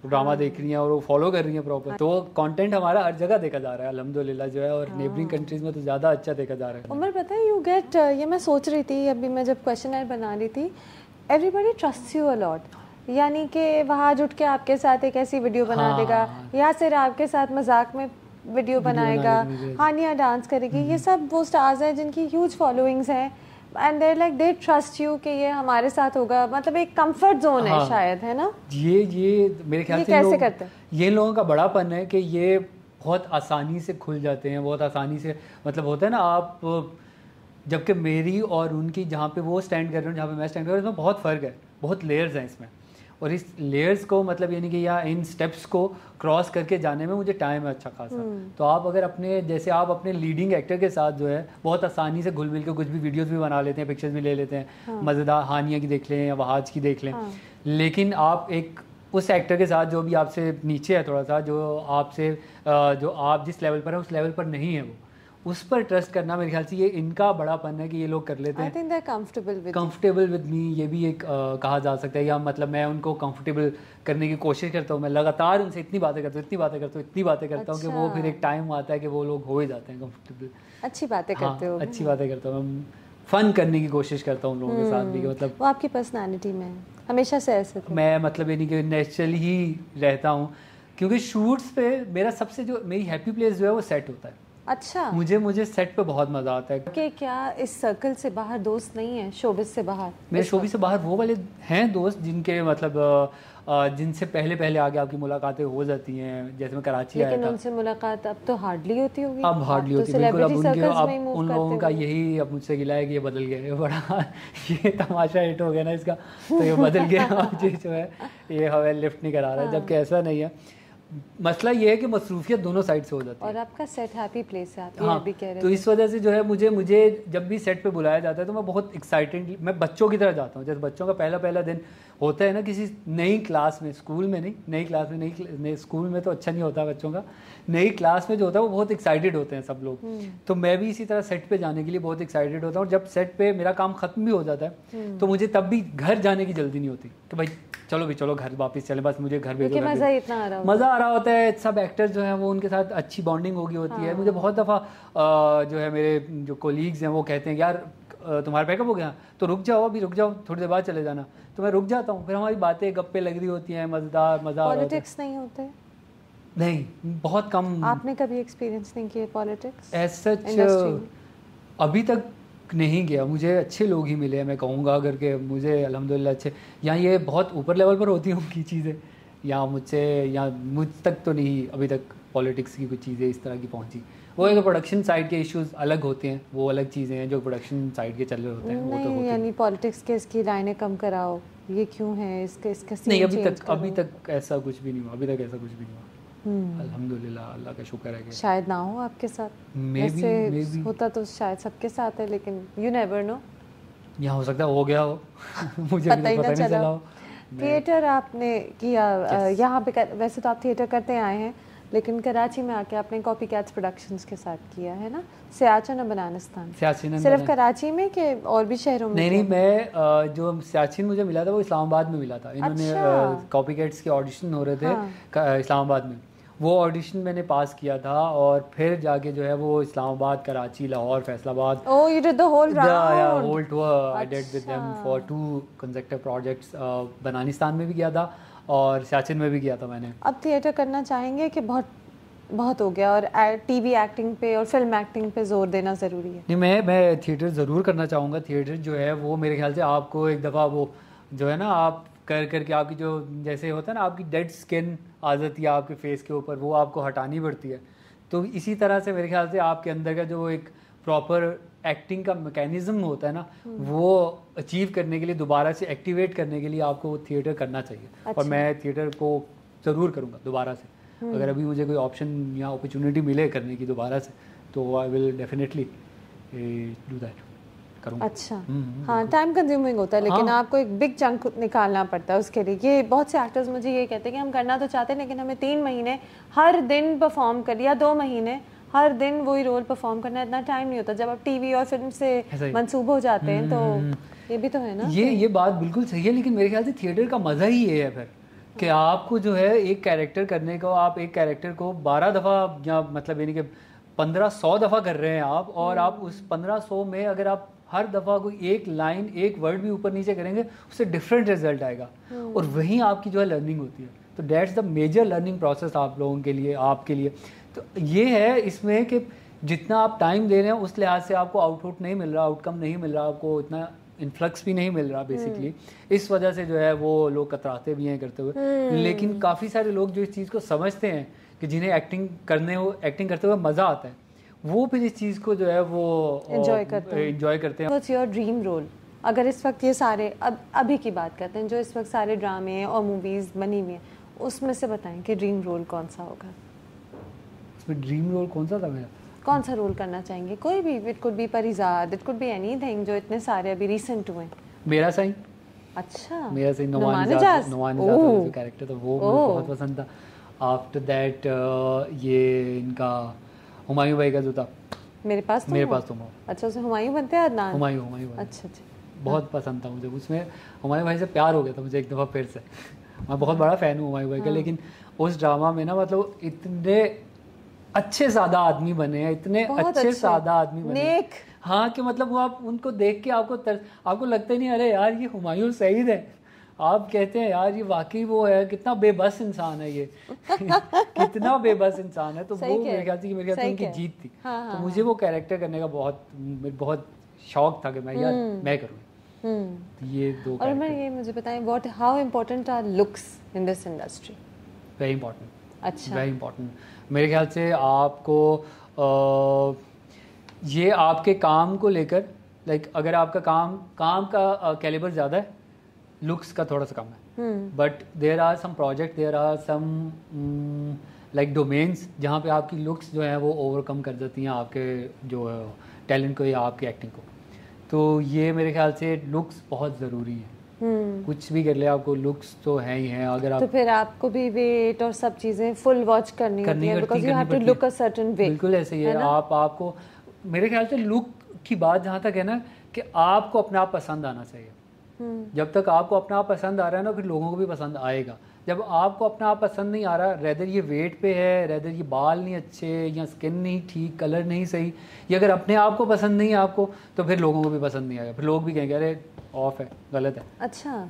وہ ڈرامہ دیکھ رہی ہیں اور وہ فالو کر رہی ہیں پراپر. تو کانٹینٹ ہمارا ہر جگہ دیکھا جا رہا ہے الحمدللہ جو ہے, اور نیبرنگ کنٹریز میں تو زیادہ اچھا دیکھا جا رہا ہے. عمر پتہ ہے یو گیٹ, یہ میں سوچ رہی تھی ابھی میں جب کویشچنر بنا رہی تھی, everybody trusts you a lot. یعنی کہ وہاں جٹ کے آپ کے ساتھ ایک ایسی ویڈیو بنا دے گا, یا صرف آپ کے ساتھ مذاق میں ویڈیو بنائے گا, ہانیہ ڈانس کرے گی. یہ سب وہ اسٹارز ہیں جن کی ہیوج فالوئنگس ہیں, and they like they trust you کہ یہ ہمارے ساتھ ہوگا. مطلب ایک کمفرٹ زون ہے شاید, ہے نا. یہ میرے خیال سے کیسے کرتے ہیں یہ لوگوں کا بڑا پن ہے کہ یہ بہت آسانی سے کھل جاتے ہیں, بہت آسانی سے. مطلب ہوتا ہے نا, آپ جبکہ میری اور ان کی جہاں پہ وہ اسٹینڈ کر رہے ہیں جہاں پہ میں اسٹینڈ کر رہا ہوں اس میں بہت فرق ہے, بہت لیئرز ہیں اس میں, اور اس لیئرز کو مطلب یعنی کہ یا ان سٹیپس کو کراس کر کے جانے میں مجھے ٹائم ہے اچھا خاصا. تو آپ اگر اپنے جیسے آپ اپنے لیڈنگ ایکٹر کے ساتھ جو ہے بہت آسانی سے گھل مل کے کچھ بھی ویڈیوز بھی بنا لیتے ہیں, پکچرز بھی لے لیتے ہیں, مزیدار ہانیہ کی دیکھ لیں یا وہاج کی دیکھ لیں, لیکن آپ ایک اس ایکٹر کے ساتھ جو بھی آپ سے نیچے ہے تھوڑا سا, جو آپ جس لیول پر ہیں اس لیول پر نہیں ہے, وہ اس پر ٹرسٹ کرنا میرے خیال سے یہ ان کا بڑا پن ہے کہ یہ لوگ کر لیتے ہیں. کمفرٹیبل ود می, یہ بھی ایک کہا جا سکتا ہے, یا مطلب میں ان کو کمفرٹیبل کرنے کی کوشش کرتا ہوں, میں لگاتار ان سے اتنی باتیں کرتا ہوں کہ وہ پھر ایک ٹائم آتا ہے کہ وہ لوگ ہو ہی جاتے ہیں کمفرٹیبل. اچھی باتیں کرتے ہو. اچھی باتیں کرتا ہوں, فن کرنے کی کوشش کرتا ہوں ان لوگوں کے ساتھ بھی, مطلب وہ آپ کی پرسنالٹی میں ہمیشہ سے ایسے تھے. میں مطلب یعنی کہ نیچرلی ہی رہتا ہوں, کیونکہ شوٹس پہ میرا سب سے جو میری ہیپی پلیس جو ہے وہ سیٹ ہوتا ہے. اچھا, مجھے سیٹ پہ بہت مزہ آتا ہے. کہ کیا اس سرکل سے باہر دوست نہیں ہیں, شوبز سے باہر؟ میرے شوبز سے باہر وہ والے ہیں دوست جن کے مطلب جن سے پہلے آگے آپ کی ملاقاتیں ہو جاتی ہیں, جیسے میں کراچی آیا تھا. لیکن ان سے ملاقات اب تو ہارڈلی ہوتی ہوگی. اب ہارڈلی ہوتی ہے بالکل. اب ان لوگوں کا یہی اب مجھ سے گلا ہے کہ یہ بدل گیا ہے, بڑا یہ تماشا ہٹ ہو گیا نا اس کا, تو یہ بدل گیا مجھے جو ہے یہ ہمیں لفٹ نہیں کرا رہا ہے, جبکہ ایسا نہیں ہے. مسئلہ یہ ہے کہ مصروفیت دونوں سائڈ سے ہو جاتی ہے. اور آپ کا سیٹ ہیپی پلیس ہے, آپ یہ ابھی کہہ رہے تو اس وجہ سے جو ہے مجھے جب بھی سیٹ پہ بلایا جاتا ہے تو میں بہت ایکسائٹنگ, میں بچوں کی طرح جاتا ہوں. جیسے بچوں کا پہلا دن ہوتا ہے نا کسی نئی کلاس میں, اسکول میں نہیں, نئی کلاس میں نہیں, اسکول میں تو اچھا نہیں ہوتا بچوں کا, نئی کلاس میں جو ہوتا ہے وہ بہت ایکسائٹیڈ ہوتے ہیں سب لوگ. تو میں بھی اسی طرح سیٹ پہ جانے کے لیے بہت ایکسائٹیڈ ہوتا ہوں, اور جب سیٹ پہ میرا کام ختم بھی ہو جاتا ہے تو مجھے تب بھی گھر جانے کی جلدی نہیں ہوتی کہ بھائی چلو گھر واپس چلیں, بس مجھے گھر بھیجو. مزہ آ رہا ہوتا ہے, سب ایکٹر جو ہیں وہ ان کے ساتھ اچھی بانڈنگ ہوگی ہوتی ہے. مجھے بہت دفعہ جو ہے میرے جو کولیگز ہیں وہ کہتے ہیں کہ یار تمہارا پیک اپ ہو گیا, تو رک جاؤ, ابھی رک جاؤ, تھوڑی دیر بعد چلے جانا. تو میں رک جاتا ہوں, پھر ہماری باتیں گپیں لگ رہی ہوتی ہیں, مزہ. پالیٹکس نہیں ہوتے؟ نہیں, بہت کم. آپ نے کبھی ایکسپیرینس نہیں کیا پالیٹکس ایز سچ؟ ابھی تک نہیں گیا. مجھے اچھے لوگ ہی ملے ہیں, میں کہوں گا اگر کہ مجھے الحمدللہ اچھے, یہاں یہ بہت اوپر لیول پر ہوتی ہیں ان کی چیزیں, یا مجھ تک تو نہیں ابھی تک پالیٹکس کی کچھ چیزیں اس طرح کی پہنچی. وہ ایک پروڈکشن سائڈ کے ایشوز الگ ہوتے ہیں, وہ الگ چیزیں ہیں جو پروڈکشن سائڈ کے چل رہے ہوتے ہیں. وہ تو یعنی پالیٹکس کے اس کی لائنیں کم کراؤ, یہ کیوں ہے, اس کا نہیں, ابھی تک ایسا کچھ بھی نہیں ہوا, ابھی تک ایسا کچھ بھی نہیں ہوا. الحمدللہ, اللہ کا شکر ہے کہ شاید نہ ہو آپ کے ساتھ. ویسے ہوتا تو شاید سب کے ساتھ ہے, لیکن یو نیور نو, یہاں ہو سکتا ہے ہو گیا ہو, مجھے پتہ ہی نہیں چلا ہو. تھیٹر آپ نے کیا یہاں پہ, ویسے تو آپ تھیٹر کرتے آئے ہیں, لیکن کراچی میں آ کے آپ نے کاپی کیٹس پروڈکشنز کے ساتھ کیا ہے نا, سیاچن اور بنانستان. صرف کراچی میں کہ اور بھی شہروں میں؟ نہیں, میں جو سیاچن مجھے ملا تھا وہ اسلام آباد میں ملا تھا. انہوں نے کاپی کیٹس کے آڈیشن ہو رہے تھے اسلام آباد میں, وہ آڈیشن میں نے پاس کیا تھا, اور پھر جا کے جو ہے وہ اسلام آباد, کراچی, لاہور, فیصل آباد, whole tour I did with them for 2 consecutive projects. بنانستان میں بھی کیا تھا اور سیاچن میں بھی کیا تھا میں نے. اب تھیٹر کرنا چاہیں گے کہ بہت ہو گیا, اور ٹی وی ایکٹنگ پہ اور فلم ایکٹنگ پہ زور دینا ضروری ہے؟ نہیں, میں تھیٹر ضرور کرنا چاہوں گا. تھیٹر جو ہے وہ میرے خیال سے آپ کو ایک دفعہ وہ جو ہے نا آپ کر کے آپ کی جو جیسے ہوتا ہے نا آپ کی ڈیڈ اسکن آ جاتی ہے آپ کے فیس کے اوپر, وہ آپ کو ہٹانی پڑتی ہے. تو اسی طرح سے میرے خیال سے آپ کے اندر کا جو ایک پراپر ایکٹنگ کا میکینزم ہوتا ہے نا, وہ اچیو کرنے کے لیے, دوبارہ سے ایکٹیویٹ کرنے کے لیے آپ کو تھیٹر کرنا چاہیے. اور میں تھیٹر کو ضرور کروں گا دوبارہ سے, اگر ابھی مجھے کوئی آپشن یا اپرچونیٹی ملے کرنے کی دوبارہ سے, تو آئی ول ڈیفینیٹلی ڈو دیٹ. اچھا, ہاں ٹائم کنزیومنگ ہوتا ہے, لیکن آپ کو ایک بگ چنک نکالنا پڑتا ہے اس کے لیے. یہ بہت سے ایکٹرز مجھے یہ کہتے ہیں کہ ہم کرنا تو چاہتے ہیں, لیکن ہمیں 3 مہینے ہر دن پرفارم کر لیا, 2 مہینے ہر دن وہی رول پرفارم کرنا, اتنا ٹائم نہیں ہوتا. جب آپ ٹی وی اور فلم سے منسوب ہو جاتے ہیں تو یہ بھی تو ہے نا. یہ بات بالکل صحیح ہے, لیکن میرے خیال سے تھیٹر کا مزہ ہی یہ ہے پھر کہ آپ کو جو ہے ایک کیریکٹر کرنے کو, آپ ایک کیریکٹر کو 12 دفعہ یا مطلب یعنی کہ 1500 دفعہ کر رہے ہیں آپ, اور آپ اس 1500 میں اگر آپ ہر دفعہ کوئی ایک لائن, ایک ورڈ بھی اوپر نیچے کریں گے, اس سے ڈفرینٹ رزلٹ آئے گا, اور وہیں آپ کی جو ہے لرننگ ہوتی ہے. تو that's the major learning process آپ لوگوں کے لیے, آپ کے لیے. تو یہ ہے اس میں کہ جتنا آپ ٹائم دے رہے ہیں اس لحاظ سے آپ کو آؤٹ نہیں مل رہا, آؤٹ کم نہیں مل رہا, آپ کو اتنا انفلکس بھی نہیں مل رہا بیسکلی. اس وجہ سے جو ہے وہ لوگ کتراتے بھی ہیں کرتے ہوئے. لیکن کافی سارے لوگ جو اس چیز کو سمجھتے ہیں کہ جنہیں ایکٹنگ کرتے ہوئے مزہ آتا ہے, وہ پھر اس چیز کو جو ہے وہ انجوائے کرتے ہیں. What's your dream role? اگر اس وقت یہ سارے ابھی کی بات کرتے ہیں جو اس وقت سارے ڈرامے اور موویز بنی ہوئی ہیں اس میں سے بتائیں کہ ڈریم رول کون سا ہوگا؟ اس میں ڈریم رول کون سا تھا میرا؟ کون سا رول کرنا چاہیں گے؟ کوئی بھی. It could be Parizaad, it could be anything جو اتنے سارے ابھی ریسنٹ ہوئے ہیں. میرا سائیں. اچھا, میرا سائیں نعمان نجاز جو کیریکٹر تھا وہ مجھے بہت پسند تھا. آفٹر دیٹ یہ ان کا ہمایوں بھائی کا جو تھا میرے پاس تم ہو. اچھا, اسے ہمایوں بنتے ہیں عدنان. ہمایوں اچھا اچھا, بہت پسند تھا مجھے. اس میں ہمایوں بھائی سے پیار ہو گیا تھا مجھے ایک دفعہ پھر سے. میں بہت بڑا فین ہوں ہمایوں بھائی کا, لیکن اس ڈرامہ میں نا مطلب اتنے اچھے سادہ آدمی بنے ہیں, اتنے اچھے سادہ آدمی بنے. ہاں کہ مطلب وہ آپ ان کو دیکھ کے آپ کو لگتا ہی نہیں ارے یار یہ ہمایوں سعید ہے. آپ کہتے ہیں یار یہ واقعی وہ ہے, کتنا بے بس انسان ہے یہ, کتنا بے بس انسان ہے. تو وہ میرے خیال سے ان کی جیت تھی. تو مجھے وہ کیریکٹر کرنے کا بہت شوق تھا کہ میں یار میں کروں یہ دو. اور یہ مجھے بتائیں how important are looks in this industry? Very important. اچھا, ویری امپورٹنٹ. میرے خیال سے آپ کو یہ آپ کے کام کو لے کر لائک اگر آپ کا کام کا کیلیبر زیادہ ہے, لکس کا تھوڑا سا کم ہے. But there are some project, there are some like domains جہاں پہ آپ کی لکس جو ہیں وہ اوور کم کر دیتی ہیں آپ کے جو ٹیلنٹ کو یا آپ کی ایکٹنگ کو. تو یہ میرے خیال سے لکس بہت ضروری ہے. کچھ بھی کر لے آپ کو لکس تو ہے ہی ہیں. اگر آپ تو پھر آپ کو بھی ویٹ اور سب چیزیں فل واچ کرنی ہوتی ہیں because you have to look a certain way. بالکل ایسے ہی ہے. آپ کو میرے خیال سے لک کی بات جہاں تک ہے نا کہ آپ کو اپنا آپ پسند آنا چاہیے. جب تک آپ کو اپنا آپ پسند آ رہا ہے نا پھر لوگوں کو بھی پسند آئے گا. جب آپ کو اپنا آپ پسند نہیں آ رہا, ریدر یہ ویٹ پہ ہے, ریدر یہ بال نہیں اچھے یا اسکن نہیں ٹھیک, کلر نہیں صحیح, یہ اگر اپنے آپ کو پسند نہیں ہے آپ کو تو پھر لوگوں کو بھی پسند نہیں آئے گا. پھر لوگ بھی کہیں گے ارے آف ہے, غلط ہے. اچھا,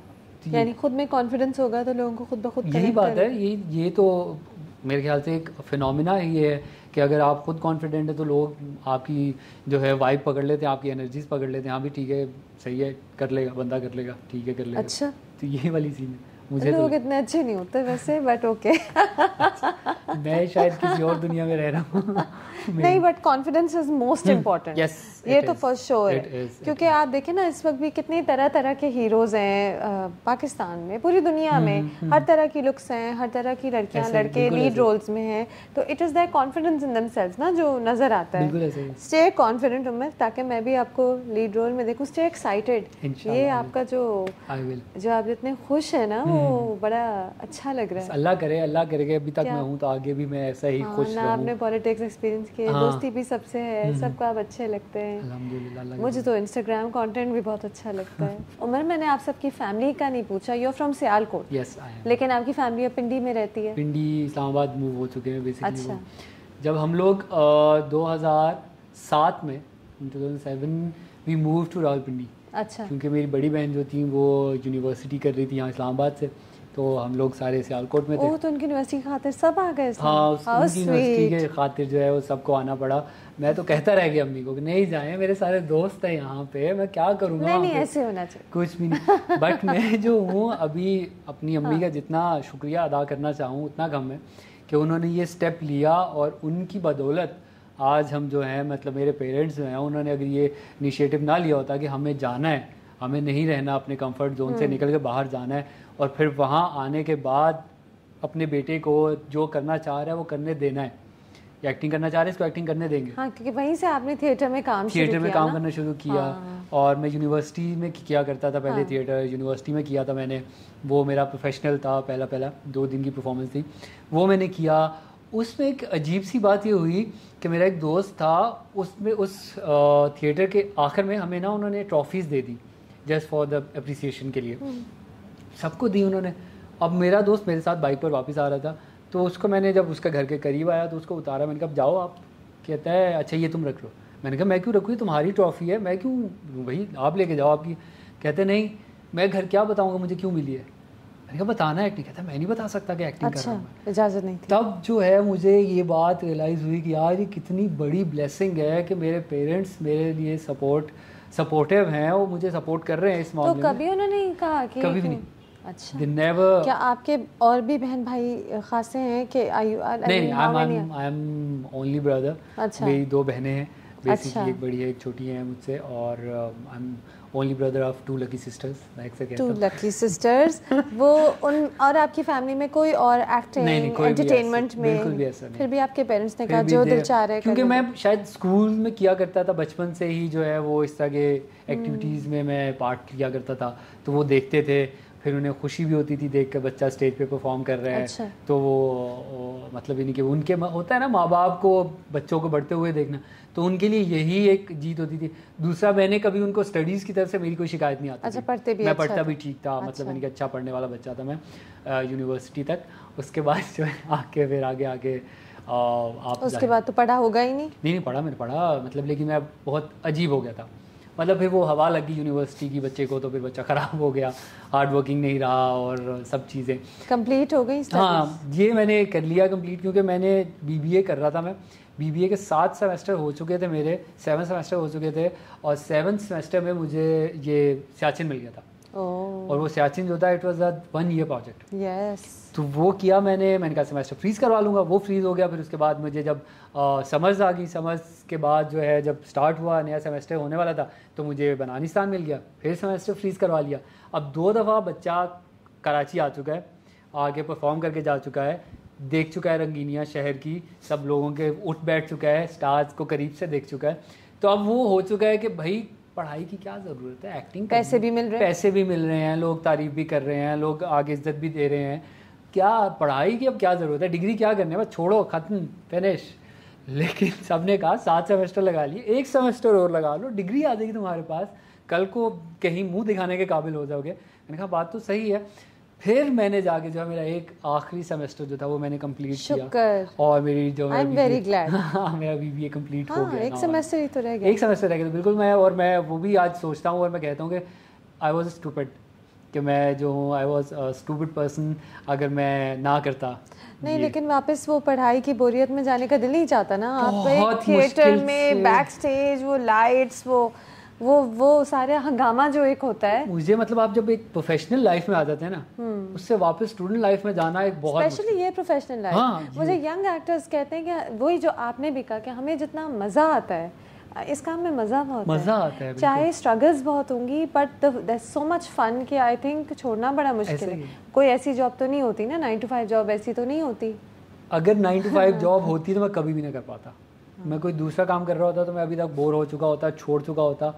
یعنی خود میں کانفیڈنس ہوگا تو لوگوں کو خود بخود یہی بات ہے. یہ تو میرے خیال سے ایک فینومینا ہی ہے کہ اگر آپ خود کانفیڈنٹ ہیں تو لوگ آپ کی جو ہے وائب پکڑ لیتے ہیں, آپ کی انرجیز پکڑ لیتے ہیں. ہاں بھی ٹھیک ہے, صحیح ہے, کر لے گا بندہ, کر لے گا, ٹھیک ہے, کر لے گا. اچھا, تو یہ والی سین ہے. مجھے لوگ اتنے اچھے نہیں ہوتے ویسے, بٹ اوکے. میں شاید کسی اور دنیا میں رہ رہا ہوں. نہیں, but confidence is most important. یہ تو فار شیور ہے, کیونکہ آپ دیکھیں نا اس وقت بھی کتنی طرح طرح کے ہیروز ہیں پاکستان میں, پوری دنیا میں ہر طرح کی لکس ہیں, ہر طرح کی لڑکیاں لڑکے لیڈ رولز میں ہیں. تو it is there confidence in them سیلفز نا جو نظر آتا ہے. اسٹے کانفیڈنٹ ہوں میں, تاکہ میں بھی آپ کو لیڈ رول میں دیکھوں. Stay excited. یہ آپ کا جو آپ اتنے خوش ہیں نا وہ بڑا اچھا لگ رہا ہے. اللہ کرے کہ ابھی تک میں ہوں تو آگے بھی میں ایسا ہی خوش رہوں. آپ نے پالیٹکس ایکسپیرینس کیا, دوستی بھی سب سے ہے, سب کو آپ اچھے لگتے ہیں. الحمدللہ. مجھے تو انسٹاگرام کانٹینٹ بھی بہت اچھا لگتا ہے. عمر, میں نے آپ سب کی فیملی کا نہیں پوچھا. یو آر فرام سیال کوٹ. یس, لیکن آپ کی فیملی اب پنڈی میں رہتی ہے. پنڈی اسلام آباد موو ہو چکے ہیں بیسکلی. اچھا, جب ہم لوگ 2007 میں 2007 وی موو ٹو راولپنڈی. اچھا, کیونکہ میری بڑی بہن جو تھیں وہ یونیورسٹی کر رہی تھی یہاں اسلام آباد سے, تو ہم لوگ سارے سیال کوٹ میں تھے. تو ان کی یونیورسٹی کی خاطر سب آ گئے. ہاں, ان کی یونیورسٹی کے خاطر جو ہے وہ سب کو آنا پڑا. میں تو کہتا رہ گیا امی کو کہ نہیں جائیں, میرے سارے دوست ہیں یہاں پہ, میں کیا کروں گا. نہیں, ایسے ہونا چاہیے. کچھ بھی نہیں. بٹ میں جو ہوں ابھی اپنی امی کا جتنا شکریہ ادا کرنا چاہوں اتنا کم ہے کہ انہوں نے یہ اسٹیپ لیا, اور ان کی بدولت آج ہم جو ہیں مطلب میرے پیرنٹس جو ہیں انہوں نے اگر یہ انیشیٹو نہ لیا ہوتا کہ ہمیں جانا ہے, ہمیں نہیں رہنا, اپنے کمفرٹ زون سے نکل کے باہر جانا ہے, اور پھر وہاں آنے کے بعد اپنے بیٹے کو جو کرنا چاہ رہا ہے وہ کرنے دینا ہے. ایکٹنگ کرنا چاہ رہے ہیں اس کو ایکٹنگ کرنے دیں گے. ہاں, کیونکہ وہیں سے آپ نے تھیٹر میں کام کرنا شروع کیا. اور میں یونیورسٹی میں کیا کرتا تھا پہلے, تھیٹر یونیورسٹی میں کیا تھا میں نے. وہ میرا پروفیشنل تھا, پہلا 2 دن کی پرفارمنس تھی, وہ میں نے کیا. اس میں ایک عجیب سی بات یہ ہوئی کہ میرا ایک دوست تھا, اس تھیٹر کے آخر میں ہمیں نا انہوں نے trophies they the just for the appreciation کے لیے. سب کو دی انہوں نے. اب میرا دوست میرے ساتھ بائک پر واپس آ رہا تھا, تو اس کو میں نے جب اس کا گھر کے قریب آیا تو اس کو اتارا. میں نے کہا جاؤ آپ. کہتا ہے اچھا یہ تم رکھ لو. میں نے کہا میں کیوں رکھوں, یہ تمہاری ٹرافی ہے, میں کیوں بھائی آپ لے کے جاؤ آپ کی. کہتے نہیں میں گھر کیا بتاؤں گا مجھے کیوں ملی ہے. میں نے کہا بتانا ہے ایکٹنگ. کہتا ہے میں نہیں بتا سکتا کہ ایکٹنگ کر رہا ہوں. اجازت نہیں تھی. تب جو ہے مجھے یہ بات ریئلائز ہوئی کہ یار یہ کتنی بڑی بلیسنگ ہے کہ میرے پیرنٹس میرے لیے سپورٹیو ہیں, وہ مجھے سپورٹ کر رہے ہیں اس معاملے میں. تو کبھی انہوں نے کہا کہ کبھی بھی نہیں. اچھا. They never. کیا آپ کے اور بھی بہن بھائی خاصے ہیں کہ نہیں, I'm only brother. اچھا. میری 2 بہنیں ہیں بیسکلی, ایک بڑی ہے ایک چھوٹی ہے مجھ سے, اور I'm only brother of 2 lucky sisters. میں ایسے کہتا ہوں 2 lucky sisters. وہ ان اور آپ کی فیملی میں کوئی اور ایکٹنگ انٹرٹینمنٹ میں بالکل بھی ایسا نہیں. پھر بھی آپ کے پیرنٹس نے کہا جو دل چاہ رہا ہے, کیونکہ میں شاید اسکول میں کیا کرتا تھا بچپن سے ہی, جو ہے وہ اس طرح کے ایکٹیویٹیز میں پارٹ لیا کرتا تھا, تو وہ دیکھتے تھے, پھر انہیں خوشی بھی ہوتی تھی دیکھ کر بچہ اسٹیج پہ پرفارم کر رہے ہیں. تو وہ مطلب یعنی کہ ان کے ہوتا ہے نا ماں باپ کو بچوں کو بڑھتے ہوئے دیکھنا, تو ان کے لیے یہی ایک جیت ہوتی تھی. دوسرا, میں نے کبھی ان کو اسٹڈیز کی طرف سے میری کوئی شکایت نہیں آتی تھی, میں پڑھتا بھی ٹھیک تھا, مطلب یعنی کہ اچھا پڑھنے والا بچہ تھا میں یونیورسٹی تک. اس کے بعد جو ہے پھر آگے آپ اس کے بعد تو پڑھا ہوگا ہی نہیں پڑھا, میں نے پڑھا مطلب, لیکن میں بہت عجیب ہو گیا تھا. مطلب پھر وہ ہوا لگی یونیورسٹی کی بچے کو, تو پھر بچہ خراب ہو گیا, ہارڈ ورکنگ نہیں رہا, اور سب چیزیں کمپلیٹ ہو گئی. ہاں, یہ میں نے کر لیا کمپلیٹ, کیونکہ میں نے BBA کر رہا تھا. میں BBA کے 7 سیمسٹر ہو چکے تھے میرے, 7 سیمسٹر ہو چکے تھے, اور 7 سیمسٹر میں مجھے یہ سیاچن مل گیا تھا. اور وہ سیاچن جو تھا it was a 1 year project. تو وہ کیا میں نے کہا سیمسٹر فریز کروا لوں گا. وہ فریز ہو گیا. پھر اس کے بعد مجھے جب سمرز آ گئی, سمرز کے بعد جو ہے جب اسٹارٹ ہوا نیا سیمسٹر ہونے والا تھا, تو مجھے بنانستان مل گیا, پھر سیمسٹر فریز کروا لیا. اب 2 دفعہ بچہ کراچی آ چکا ہے, آگے پرفارم کر کے جا چکا ہے, دیکھ چکا ہے رنگینیاں شہر کی, سب لوگوں کے اٹھ بیٹھ چکا ہے, اسٹارز کو قریب سے دیکھ چکا ہے. تو اب وہ ہو چکا ہے کہ بھائی پڑھائی کی کیا ضرورت ہے, ایکٹنگ پیسے بھی مل رہے ہیں, لوگ تعریف بھی کر رہے ہیں, لوگ آگے عزت بھی دے رہے ہیں, کیا پڑھائی کی اب کیا ضرورت ہے, ڈگری کیا کرنے ہے, بس چھوڑو, ختم, فنش. لیکن سب نے کہا 7 سیمسٹر لگا لیے, 1 سیمسٹر اور لگا لو, ڈگری آ جائے گی تمہارے پاس, کل کو کہیں منہ دکھانے کے قابل ہو جاؤ گے. میں نے کہا بات تو صحیح ہے. پھر میں نے جا کے جو ہے میرا ایک آخری سیمسٹر جو تھا وہ میں نے کمپلیٹ کیا, اور میری جو میرا BBA کمپلیٹ ہو گیا. 1 سیمسٹر ہی تو رہ گیا. 1 سیمسٹر رہ گیا بالکل. میں وہ بھی آج سوچتا ہوں, اور میں کہتا ہوں کہ آئی واز اسٹوپڈ, کہ میں جو ہوں آئی واز اسٹوپڈ پرسن اگر میں نہ کرتا. نہیں, لیکن واپس وہ پڑھائی کی بوریت میں جانے کا دل نہیں چاہتا نا. آپ تھیٹر میں بیک اسٹیج وہ لائٹس, وہ سارا ہنگامہ جو ایک ہوتا ہے, مجھے مطلب آپ جب ایک پروفیشنل لائف میں آ جاتے ہیں نا, اس سے واپس اسٹوڈنٹ لائف میں جانا ایک بہت, اسپیشلی یہ پروفیشنل لائف. مجھے ینگ ایکٹرز کہتے ہیں کہ وہی جو آپ نے بھی کہا کہ ہمیں جتنا مزہ آتا ہے اس کام میں, مزہ آتا ہے, چاہے اسٹرگلز بہت ہوں گی, بٹ دیر از سو مچ فن کہ آئی تھنک چھوڑنا بڑا مشکل ہے. کوئی ایسی جاب تو نہیں ہوتی نا 9 to 5 جاب, ایسی تو نہیں ہوتی. اگر 9 to 5 جاب ہوتی تو میں کبھی بھی نہ کر پاتا. میں کوئی دوسرا کام کر رہا ہوتا تو میں ابھی تک بور ہو چکا ہوتا, چھوڑ چکا ہوتا.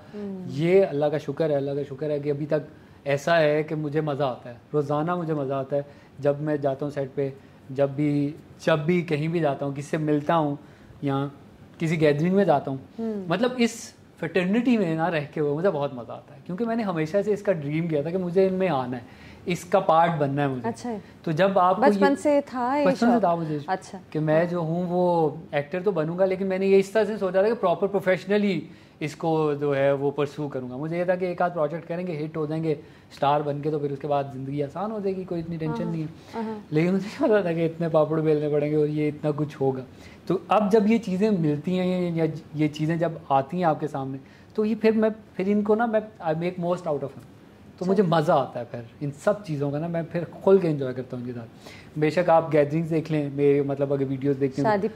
یہ اللہ کا شکر ہے کہ ابھی تک ایسا ہے کہ مجھے مزہ آتا ہے, روزانہ مجھے مزہ آتا ہے. جب میں جاتا ہوں سیٹ پہ, جب بھی کہیں بھی جاتا ہوں, کسی سے ملتا ہوں یا کسی گیدرنگ میں جاتا ہوں, مطلب اس فیٹرنیٹی میں نہ رہ کے وہ مجھے بہت مزہ آتا ہے. کیونکہ میں نے ہمیشہ سے اس کا ڈریم کیا تھا کہ مجھے ان میں آنا ہے, اس کا پارٹ بننا ہے مجھے. اچھا, تو جب آپ بچپن سے تھا مجھے کہ میں جو ہوں وہ ایکٹر تو بنوں گا, لیکن میں نے یہ اس طرح سے سوچا تھا کہ پراپر پروفیشنلی اس کو جو ہے وہ پرسو کروں گا. مجھے یہ تھا کہ ایک آدھ پروجیکٹ کریں گے, ہٹ ہو جائیں گے اسٹار بن کے, تو پھر اس کے بعد زندگی آسان ہو جائے گی, کوئی اتنی ٹینشن نہیں ہے. لیکن مجھے پتا تھا کہ اتنے پاپڑ بیلنے پڑیں گے اور یہ اتنا کچھ ہوگا. تو اب جب یہ چیزیں ملتی ہیں یا یہ چیزیں جب آتی ہیں آپ کے سامنے, تو یہ پھر ان کو نا میں I make most out of. تو مجھے مزہ آتا ہے پھر ان سب چیزوں کا نا, میں پھر کھل کے انجوائے کرتا ہوں ان کے ساتھ. بے شک آپ گیدرنگز دیکھ لیں میرے, مطلب اگر ویڈیوز دیکھتے ہیں شادی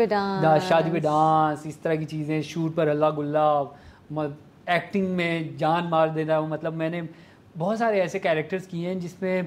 پہ ڈانس, اس طرح کی چیزیں, شوٹ پر ہلا گلا, ایکٹنگ میں جان مار دینا. مطلب میں نے بہت سارے ایسے کیریکٹرز کیے ہیں جس میں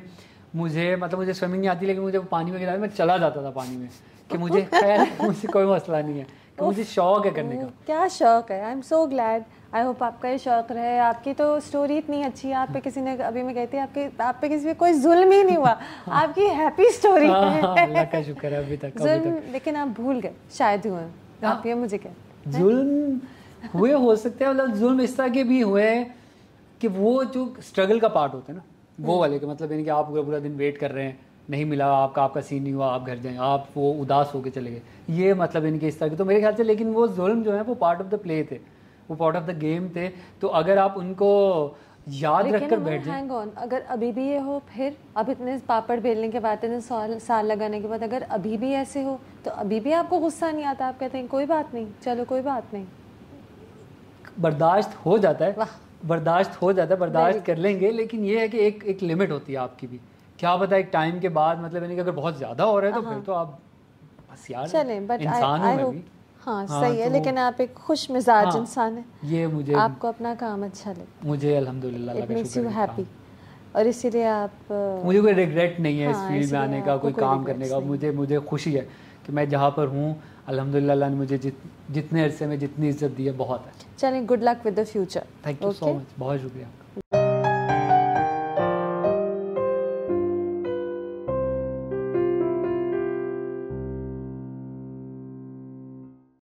مجھے سوئمنگ نہیں آتی, لیکن مجھے پانی میں گرا میں چلا جاتا تھا پانی میں, کہ مجھے خیر مجھ سے کوئی مسئلہ نہیں ہے, کہ مجھے شوق ہے کرنے کا. کیا شوق ہے, I am so glad. I hope آپ کا یہ شوق رہے. آپ کی تو اسٹوری اتنی اچھی ہے, آپ پہ کسی نے ابھی میں کہتی ہوں آپ پہ کسی پہ کوئی ظلم ہی نہیں ہوا, آپ کی ہیپی اسٹوری ہے. اللہ کا شکر ہے. ابھی تک ظلم لیکن آپ بھول گئے, شاید ہوئے. آپ یہ مجھے کہتے ظلم ہوئے ہو سکتے ہیں, مطلب ظلم اس طرح کے بھی ہوئے کہ وہ جو اسٹرگل کا پارٹ ہوتا ہے نا, وہ والے, کہ مطلب یعنی کہ آپ پورا دن ویٹ کر رہے ہیں, نہیں ملا, آپ کا سین نہیں ہوا, آپ گھر جائیں, آپ وہ اداس ہو کے چلے گئے, یہ مطلب یعنی کہ اس طرح کے. تو میرے خیال سے لیکن وہ ظلم جو ہے وہ پارٹ آف دا پلے تھے, وہ پارٹ آف دا گیم تھے. تو اگر آپ ان کو یاد رکھ کر بیٹھ جائیں, ہینگ آن, اگر ابھی بھی یہ ہو, پھر اب اتنے پاپڑ بیلنے کے بعد, اتنے سال لگانے کے بعد اگر ابھی بھی ایسے ہو, تو ابھی بھی آپ کو غصہ نہیں آتا, آپ کہتے ہیں کوئی بات نہیں, چلو کوئی بات نہیں, برداشت ہو جاتا ہے, برداشت کر لیں گے. لیکن یہ ہے کہ ایک لمٹ ہوتی ہے آپ کی بھی, کیا پتا ایک ٹائم کے بعد مطلب یعنی کہ اگر بہت زیادہ ہو رہا ہے تو پھر تو آپ بس یار چلیں بٹ انسان ہوں میں بھی. ہاں صحیح ہے, لیکن آپ ایک خوش مزاج انسان ہیں, یہ مجھے آپ کو اپنا کام اچھا لگتا ہے, مجھے الحمدللہ اللہ کا شکر ہے ہیپی, اور اسی لیے آپ مجھے کوئی ریگریٹ نہیں ہے اس فیلڈ میں آنے کا, کوئی کام کرنے کا. مجھے خوشی ہے کہ میں جہاں پر ہوں الحمدللہ اللہ نے مجھے جتنے عرصے میں جتنی عزت دی ہے بہت ہے. چلیں good luck with the future. Thank you so much, بہت شکریہ.